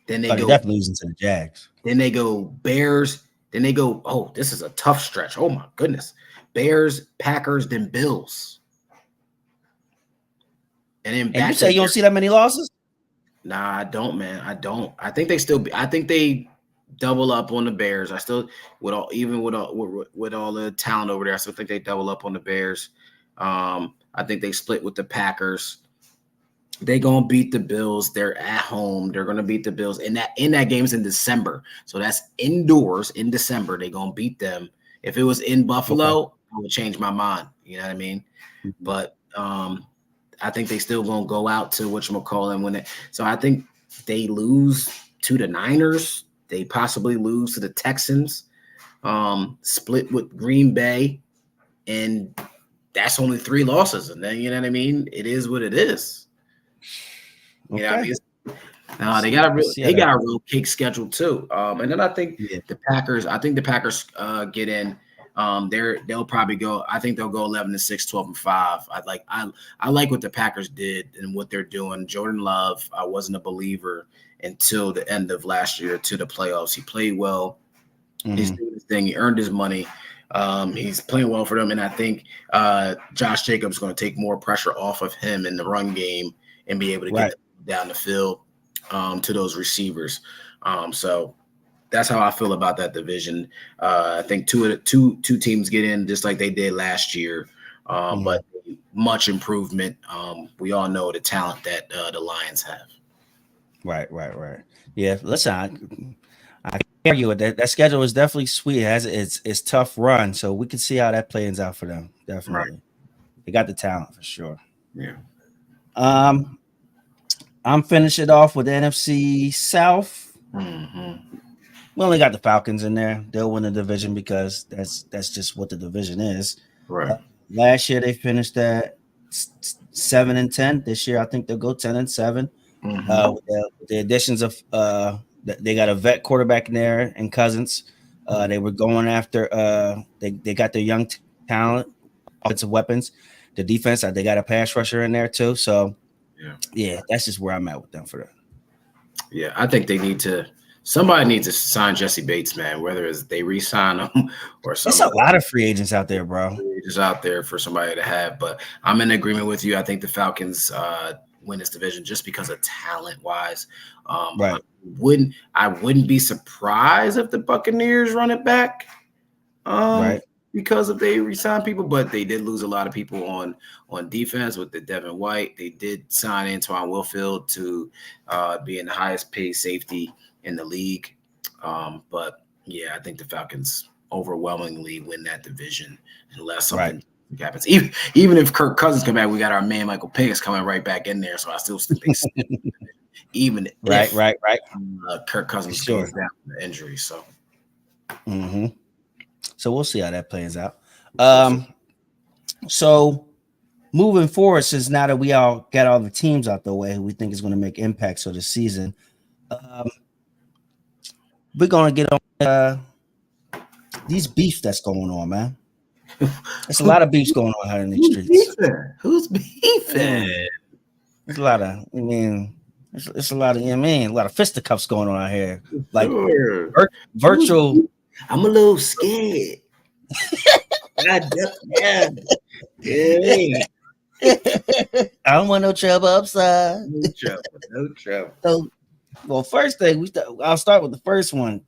then they go definitely losing to the Jags. Then they go Bears, then they go, this is a tough stretch. Oh my goodness. Bears, Packers, then Bills. And then you say you don't see that many losses? Nah, I don't, man. I don't. I think they double up on the Bears. I still, with all the talent over there, I still think they double up on the Bears. I think they split with the Packers. They gonna beat the Bills. They're at home. They're gonna beat the Bills. And that game's in December, so that's indoors in December. They gonna beat them. If it was in Buffalo, I would change my mind. You know what I mean? But I think they still gonna go out to whatchamacallit and win it. So I think they lose to the Niners. They possibly lose to the Texans. Split with Green Bay, and that's only 3 losses. And then you know what I mean? It is what it is. You know what I mean? They got a real cake schedule too. And then I think the Packers get in. They'll probably go. I think they'll go 11-6, 12-5. I like what the Packers did and what they're doing. Jordan Love, I wasn't a believer until the end of last year to the playoffs. He played well. He's doing his thing. He earned his money. He's playing well for them, and I think Josh Jacobs is going to take more pressure off of him in the run game and be able to get down the field to those receivers. So that's how I feel about that division. I think two teams get in just like they did last year, but much improvement. We all know the talent that the Lions have. Right. Yeah, listen, I can't argue with that. That schedule is definitely sweet. It has it's tough run, so we can see how that plays out for them. Definitely, they got the talent for sure. Yeah. I'm finishing off with the NFC South. We only got the Falcons in there. They'll win the division because that's just what the division is. Right. Last year they finished at 7-10. This year I think they'll go 10-7. With the additions of they got a vet quarterback in there and Cousins. They were going after they got their young talent, offensive weapons. The defense, they got a pass rusher in there too. So yeah, that's just where I'm at with them for that. Yeah, I think somebody needs to sign Jesse Bates, man, whether it's they re-sign him or something. There's a lot of free agents out there, bro. Just out there for somebody to have. But I'm in agreement with you. I think the Falcons win this division just because of talent-wise. I wouldn't be surprised if the Buccaneers run it back. Right. because of they re-signed people, but they did lose a lot of people on defense with the Devin White. They did sign Antoine Wilfield to being the highest paid safety in the league. But yeah, I think the Falcons overwhelmingly win that division unless something happens. Even if Kirk Cousins come back, we got our man Michael Pickens coming right back in there. So I still think they even right. Kirk Cousins goes down with the injury. So. So we'll see how that plays out. So moving forward, since now that we all got all the teams out the way, we think is going to make impacts of the season. We're going to get on these beefs that's going on, man. There's a lot of beefs going on here in the streets. Who's beefing? There's a lot of, it's a lot of, a lot of fisticuffs going on out here. Like virtual. I'm a little scared. I don't want no trouble upside. No trouble. So, well, first thing I'll start with the first one.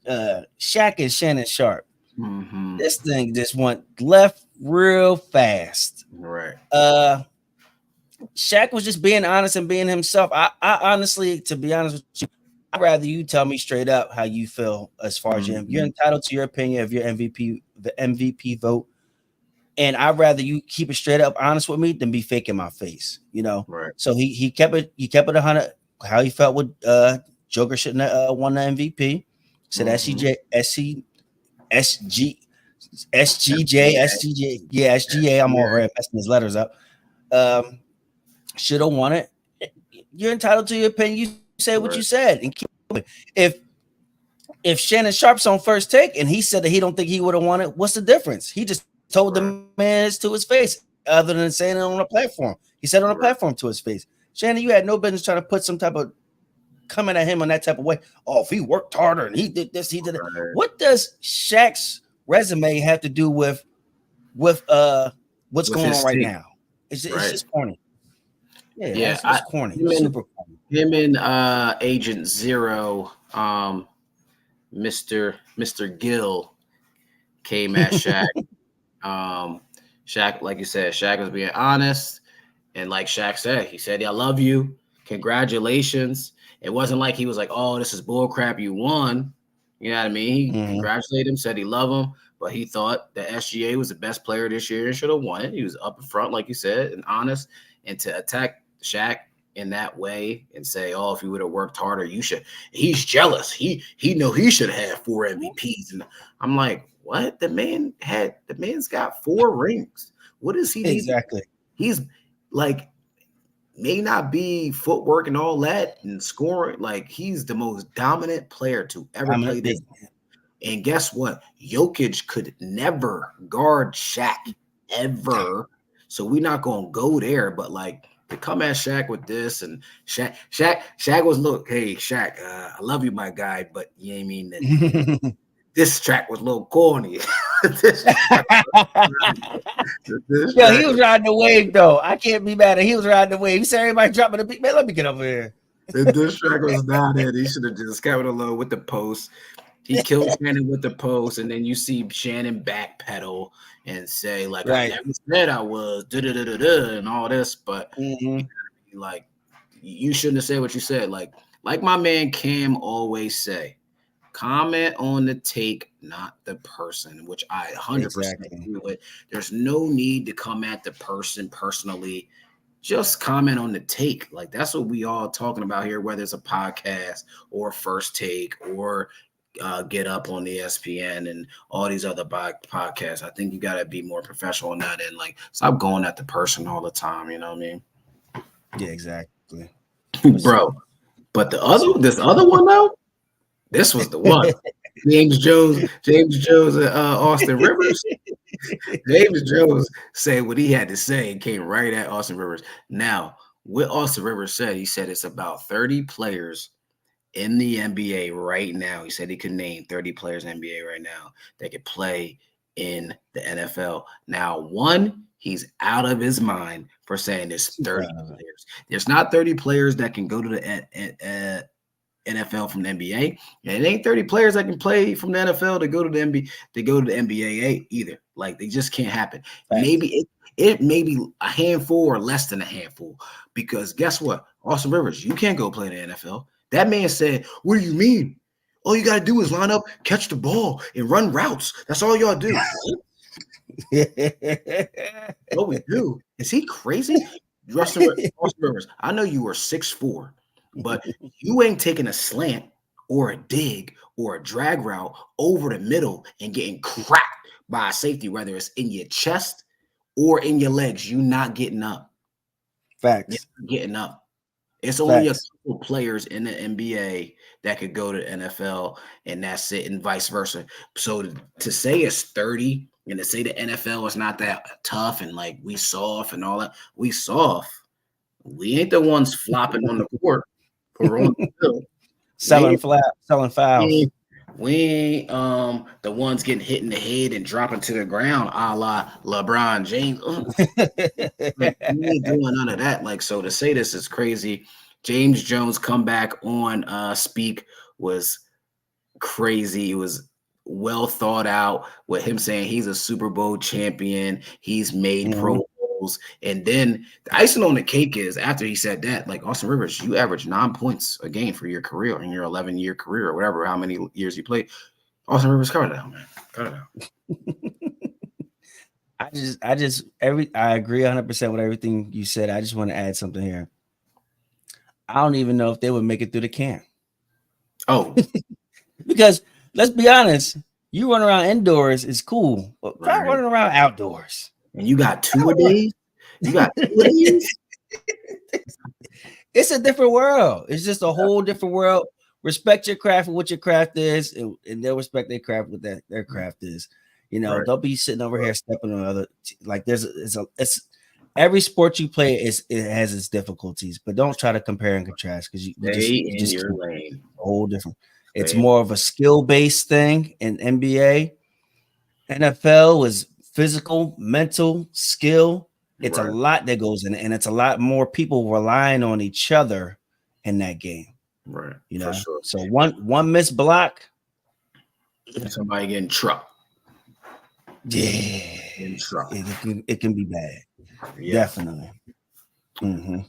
Shaq and Shannon Sharp. Mm-hmm. This thing just went left real fast. Right. Shaq was just being honest and being himself. I honestly, to be honest with you, I'd rather you tell me straight up how you feel as far as you're entitled to your opinion of your MVP, the MVP vote. And I'd rather you keep it straight up honest with me than be fake in my face, Right. So he kept it 100 how he felt with Joker shouldn't have won the MVP. Said SGJ, SGA. I'm over here messing his letters up. Should have won it. You're entitled to your opinion. You say what you said and keep moving. If Shannon Sharp's on First Take and he said that he don't think he would have won it, what's the difference? He just told the man to his face, other than saying it on a platform. He said on a platform to his face. Shannon, you had no business trying to put some type of coming at him on that type of way. Oh, if he worked harder and he did this, he did it. What does Shaq's resume have to do with what's going on right now? It's just corny. Yeah, it's corny. Super corny. Him and Agent Zero, Mr. Gill came at Shaq. Shaq, like you said, Shaq was being honest. And like Shaq said, he said, I love you. Congratulations. It wasn't like he was like, oh, this is bullcrap. You won. You know what I mean? He congratulated him, said he loved him, but he thought that SGA was the best player this year and should have won it. He was up in front, like you said, and honest. And to attack Shaq in that way and say, oh, if you would have worked harder, you should. He's jealous. He know he should have 4 MVPs. And I'm like, what? The man's got 4 rings. What is he? Exactly. He's like, may not be footwork and all that and scoring. Like, he's the most dominant player to ever play this. And guess what? Jokic could never guard Shaq ever. So we're not gonna go there. But like, to come at Shaq with this, and Shaq was, look, hey Shaq, I love you, my guy, but you know what I mean. This track was a little corny. He was riding the wave though. I can't be mad at. He was riding the wave. He said everybody dropping the beat. Man, let me get over here. This track was down there. He should have just kept it alone with the post. He killed Shannon with the post, and then you see Shannon backpedal and say, like, I never said I was and all this, but like, you shouldn't have said what you said. Like my man Cam always say, comment on the take, not the person, which I 100% agree with. There's no need to come at the person personally. Just comment on the take. Like, that's what we all talking about here, whether it's a podcast or First Take or Get Up on ESPN and all these other podcasts. I think you got to be more professional on that and like stop going at the person all the time. You know what I mean? Yeah, exactly, bro. But this other one though, this was the one. James Jones, Austin Rivers. James Jones said what he had to say and came right at Austin Rivers. Now, what Austin Rivers said, he said it's about 30 players in the NBA right now. He said he could name 30 players in the NBA right now that could play in the NFL. Now, one, he's out of his mind for saying there's 30 players. There's not 30 players that can go to the NFL from the NBA. And it ain't 30 players that can play from the NFL to go to the NBA, either. Like they just can't happen. Facts. Maybe it may be a handful or less than a handful, because guess what? Austin Rivers, you can't go play in the NFL. That man said, "What do you mean? All you got to do is line up, catch the ball, and run routes. That's all y'all do." What we do? Is he crazy? Austin Rivers, I know you are 6'4", but you ain't taking a slant or a dig or a drag route over the middle and getting cracked by a safety, whether it's in your chest or in your legs. You not getting up. Facts. You're getting up. It's only a couple players in the NBA that could go to the NFL, and that's it, and vice versa. So to say it's 30 and to say the NFL is not that tough and like we soft and all that, we soft. We ain't the ones flopping on the court or on the field. Selling fouls. We ain't the ones getting hit in the head and dropping to the ground, a la LeBron James. Like, we ain't doing none of that. Like, so to say this is crazy. James Jones' comeback on Speak was crazy. It was well thought out with him saying he's a Super Bowl champion. He's made Pro Bowls. And then the icing on the cake is after he said that, like, Austin Rivers, you average 9 points a game for your career in your 11-year career or whatever, how many years you played. Austin Rivers, cut it out, man. Cut it out. I agree 100% with everything you said. I just want to add something here. I don't even know if they would make it through the camp. Oh, because let's be honest, you run around indoors is cool, but try running around outdoors. And you got 2 a days. You got 2 a days. It's a different world. It's just a whole different world. Respect your craft for what your craft is, and they'll respect their craft what their craft is. You know, don't be sitting over here stepping on other. Like it's every sport you play it has its difficulties, but don't try to compare and contrast because you just your lane. A whole different. It's more of a skill-based thing in NBA. NFL was physical, mental, skill. It's a lot that goes in it, and it's a lot more people relying on each other in that game. Right. You know, sure. So one missed block, somebody getting trucked. Yeah, it can be bad. Yeah. Definitely. Mm-hmm.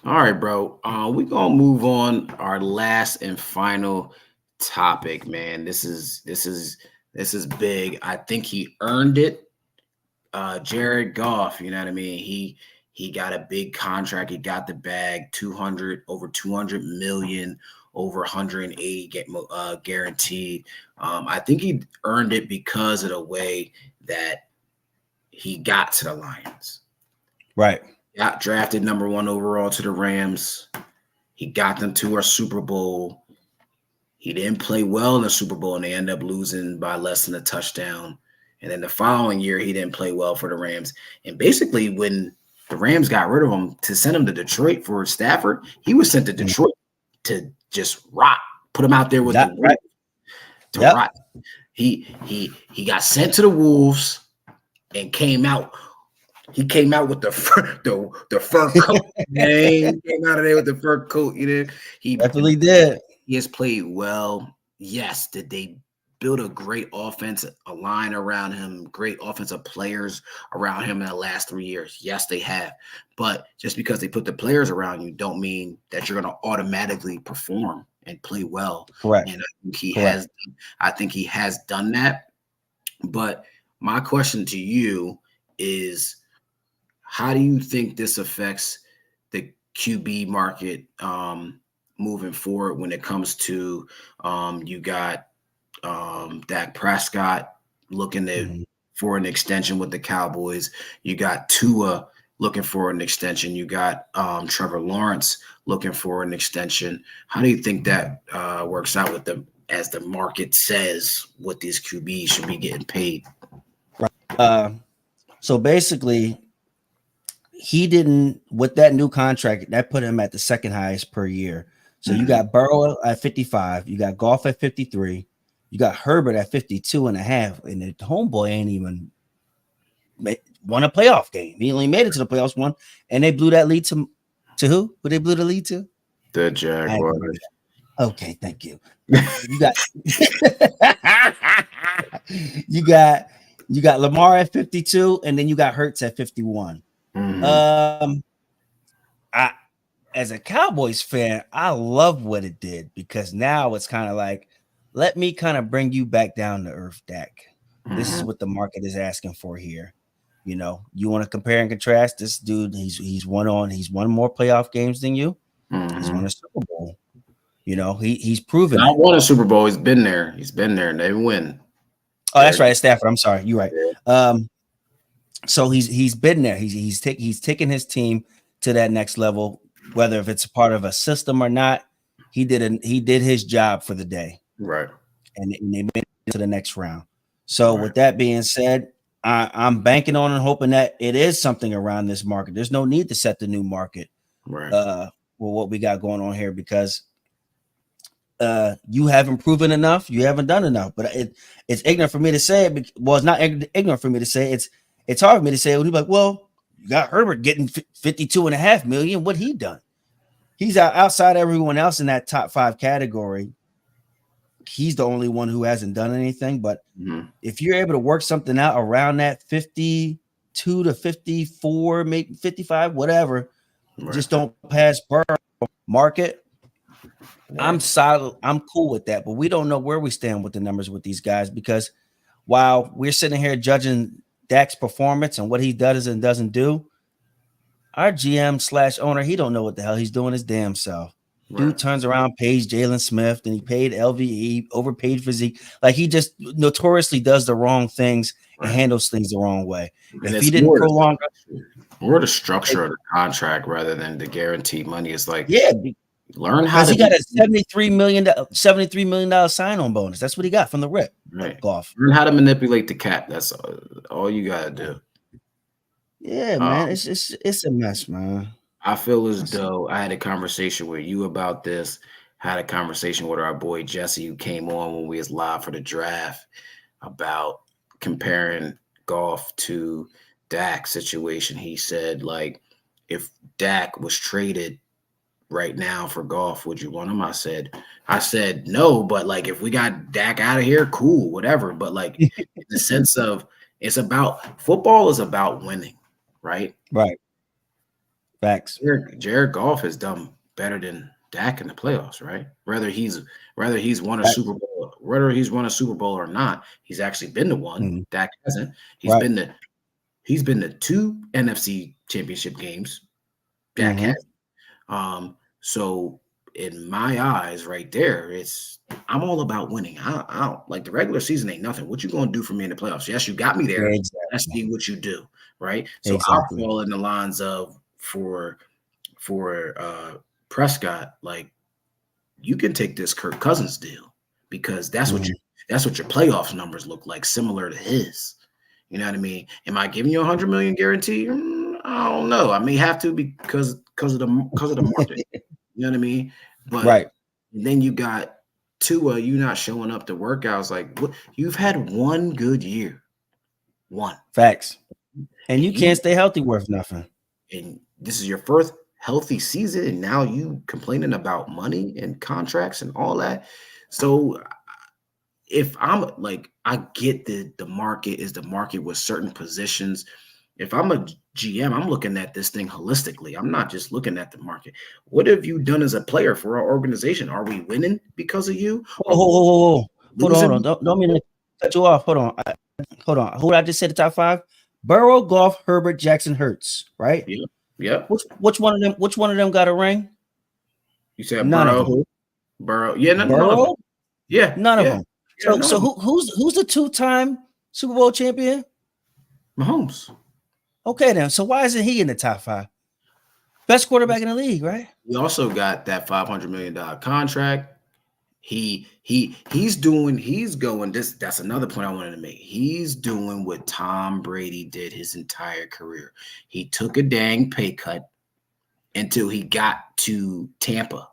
All right, bro. We're gonna move on. Our last and final topic, man. This is big. I think he earned it. Jared Goff, you know what I mean? He got a big contract. He got the bag, over 200 million, over 180 guaranteed. I think he earned it because of the way that he got to the Lions. Right. Got drafted number 1 overall to the Rams. He got them to a Super Bowl. He didn't play well in the Super Bowl, and they ended up losing by less than a touchdown. And then the following year, he didn't play well for the Rams. And basically, when the Rams got rid of him to send him to Detroit for Stafford, he was sent to Detroit to just rot, put him out there with the Wolves to rot. He got sent to the Wolves and came out. He came out with the fur coat. Man, he came out of there with the fur coat. You know, he definitely did. He has played well. Yes, did they build a great offense, a line around him, great offensive players around him in the last 3 years? Yes, they have. But just because they put the players around you don't mean that you're going to automatically perform and play well. Correct. And I think he has done that. But my question to you is, how do you think this affects the QB market moving forward when it comes to you got Dak Prescott looking for an extension with the Cowboys. You got Tua looking for an extension. You got Trevor Lawrence looking for an extension. How do you think that works out with them as the market says what these QBs should be getting paid? So basically, he didn't, with that new contract, that put him at the second highest per year. So you got Burrow at 55, you got Goff at 53, you got Herbert at 52 and a half, and the homeboy ain't even won a playoff game. He only made it to the playoffs one, and they blew that lead to who? Who they blew the lead to? The Jaguars. Okay, thank you. You got you got You got Lamar at 52, and then you got Hurts at 51. I, as a Cowboys fan, I love what it did because now it's kind of like, let me kind of bring you back down to earth, Dak. This is what the market is asking for here. You know, you want to compare and contrast this dude. He's won more playoff games than you. He's won a Super Bowl. You know, he's proven I won a Super Bowl. He's been there. And they win. Oh, that's right, Stafford. I'm sorry, you're right. So he's been there. He's taken his team to that next level, whether if it's a part of a system or not. He did his job for the day, right? And they made it to the next round. So with that being said, I'm banking on and hoping that it is something around this market. There's no need to set the new market, right? With what we got going on here because you haven't proven enough, you haven't done enough. But it's ignorant for me to say it. Well, it's not ignorant for me to say it. It's hard for me to say. When you're like, well, you got Herbert getting 52.5 million. What he done? He's outside everyone else in that top 5 category. He's the only one who hasn't done anything. But if you're able to work something out around that 52 to 54, maybe 55, whatever, just don't pass Burrow market. I'm solid. I'm cool with that, but we don't know where we stand with the numbers with these guys because while we're sitting here judging Dak's performance and what he does and doesn't do, our GM/owner, he don't know what the hell he's doing his damn self. Dude turns around, pays Jalen Smith, and he paid LVE, overpaid for Zeke. Like he just notoriously does the wrong things and handles things the wrong way. And if he didn't prolong more the structure of the contract rather than the guaranteed money, is like learn how to. He got a $73 million sign-on bonus. That's what he got from the rip. Right. Goff. Learn how to manipulate the cap. That's all you gotta do. Yeah, man. It's a mess, man. I feel as though I had a conversation with you about this. Had a conversation with our boy Jesse, who came on when we was live for the draft, about comparing Goff to Dak situation. He said, like, if Dak was traded right now for Goff, would you want him? I said no, but like if we got Dak out of here, cool, whatever. But like in the sense of football is about winning, right? Right. Facts. Jared Goff has done better than Dak in the playoffs, right? Whether he's won a Super Bowl, or not, he's actually been to one. Dak hasn't. He's been to 2 NFC championship games. Dak hasn't. So in my eyes, right there, I'm all about winning. I don't like the regular season ain't nothing. What you gonna do for me in the playoffs? Yes, you got me there. Exactly. Let's see what you do, right? So I'll fall in the lines of for Prescott, like you can take this Kirk Cousins deal because that's what your playoffs numbers look like, similar to his. You know what I mean? Am I giving you $100 million guarantee? I don't know. I may have to because of the market. You know what I mean? But then you got Tua, you not showing up to workouts. Like you've had one good year. One. Facts. And you can't stay healthy worth nothing. And this is your first healthy season, and now you complaining about money and contracts and all that. So if I'm like, I get the market is the market with certain positions. If I'm a GM, I'm looking at this thing holistically. I'm not just looking at the market. What have you done as a player for our organization? Are we winning because of you? Hold on. Don't mean to cut you off. Hold on. Who did I just say the top 5? Burrow, Goff, Herbert, Jackson, Hurts, right? Yeah. Which one of them got a ring? You said none Burrow. Of them. Burrow. Yeah, none of them. Yeah. None of them. So who's the 2-time Super Bowl champion? Mahomes. Okay, then. So why isn't he in the top 5? Best quarterback in the league, right? We also got that $500 million contract. He's going this. That's another point I wanted to make. He's doing what Tom Brady did his entire career. He took a dang pay cut until he got to Tampa,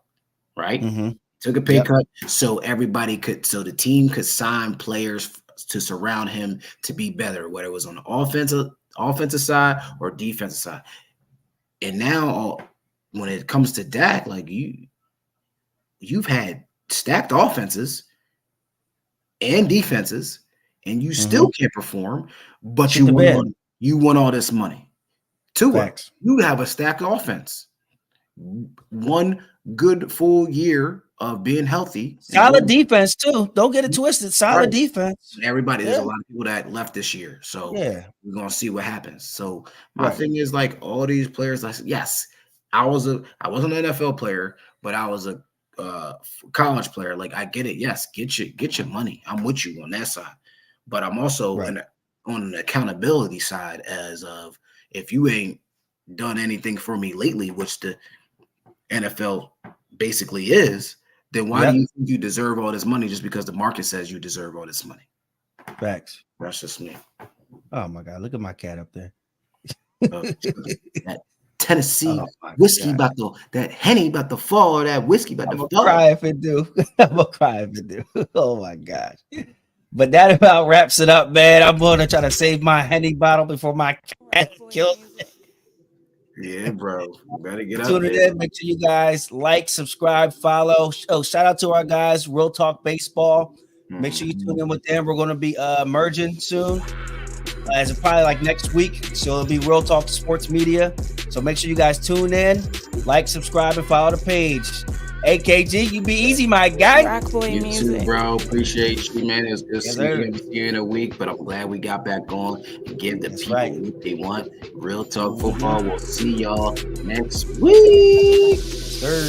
right? Took a pay cut so the team could sign players to surround him to be better, whether it was on the offensive side or defensive side. And now when it comes to Dak, like you've had stacked offenses and defenses, and you still can't perform, but Shit the bed. you won all this money. Tua, Facts. you have a stacked offense. One good full year of being healthy. Solid defense too. Don't get it twisted. Solid defense. Everybody, there's a lot of people that left this year, so we're gonna see what happens. So my thing is like all these players. Yes, I was an NFL player, but I was a college player. Like I get it. Yes, get your money. I'm with you on that side, but I'm also on an accountability side as of if you ain't done anything for me lately, which the NFL basically is, then why do you think you deserve all this money just because the market says you deserve all this money? Facts. That's just me. Oh my God, look at my cat up there. That Tennessee whiskey that Henny about to fall, or that whiskey about to fall. I'm gonna cry if it do. I'm gonna cry if it do. Oh my gosh. But that about wraps it up, man. I'm gonna try to save my Henny bottle before my cat kills it. Yeah, bro. You better get Tune it in. Make sure you guys like, subscribe, follow. Oh, shout out to our guys, Real Talk Baseball. Make sure you tune in with them. We're going to be merging soon, as of probably like next week. So it'll be Real Talk Sports Media. So make sure you guys tune in, like, subscribe, and follow the page. AKG, you be easy, my guy. Rock boy you music. too, bro. Appreciate you, man. It's good seeing you in a week, but I'm glad we got back on and give the people what they want. Real Talk Football. We'll see y'all next week. Sir.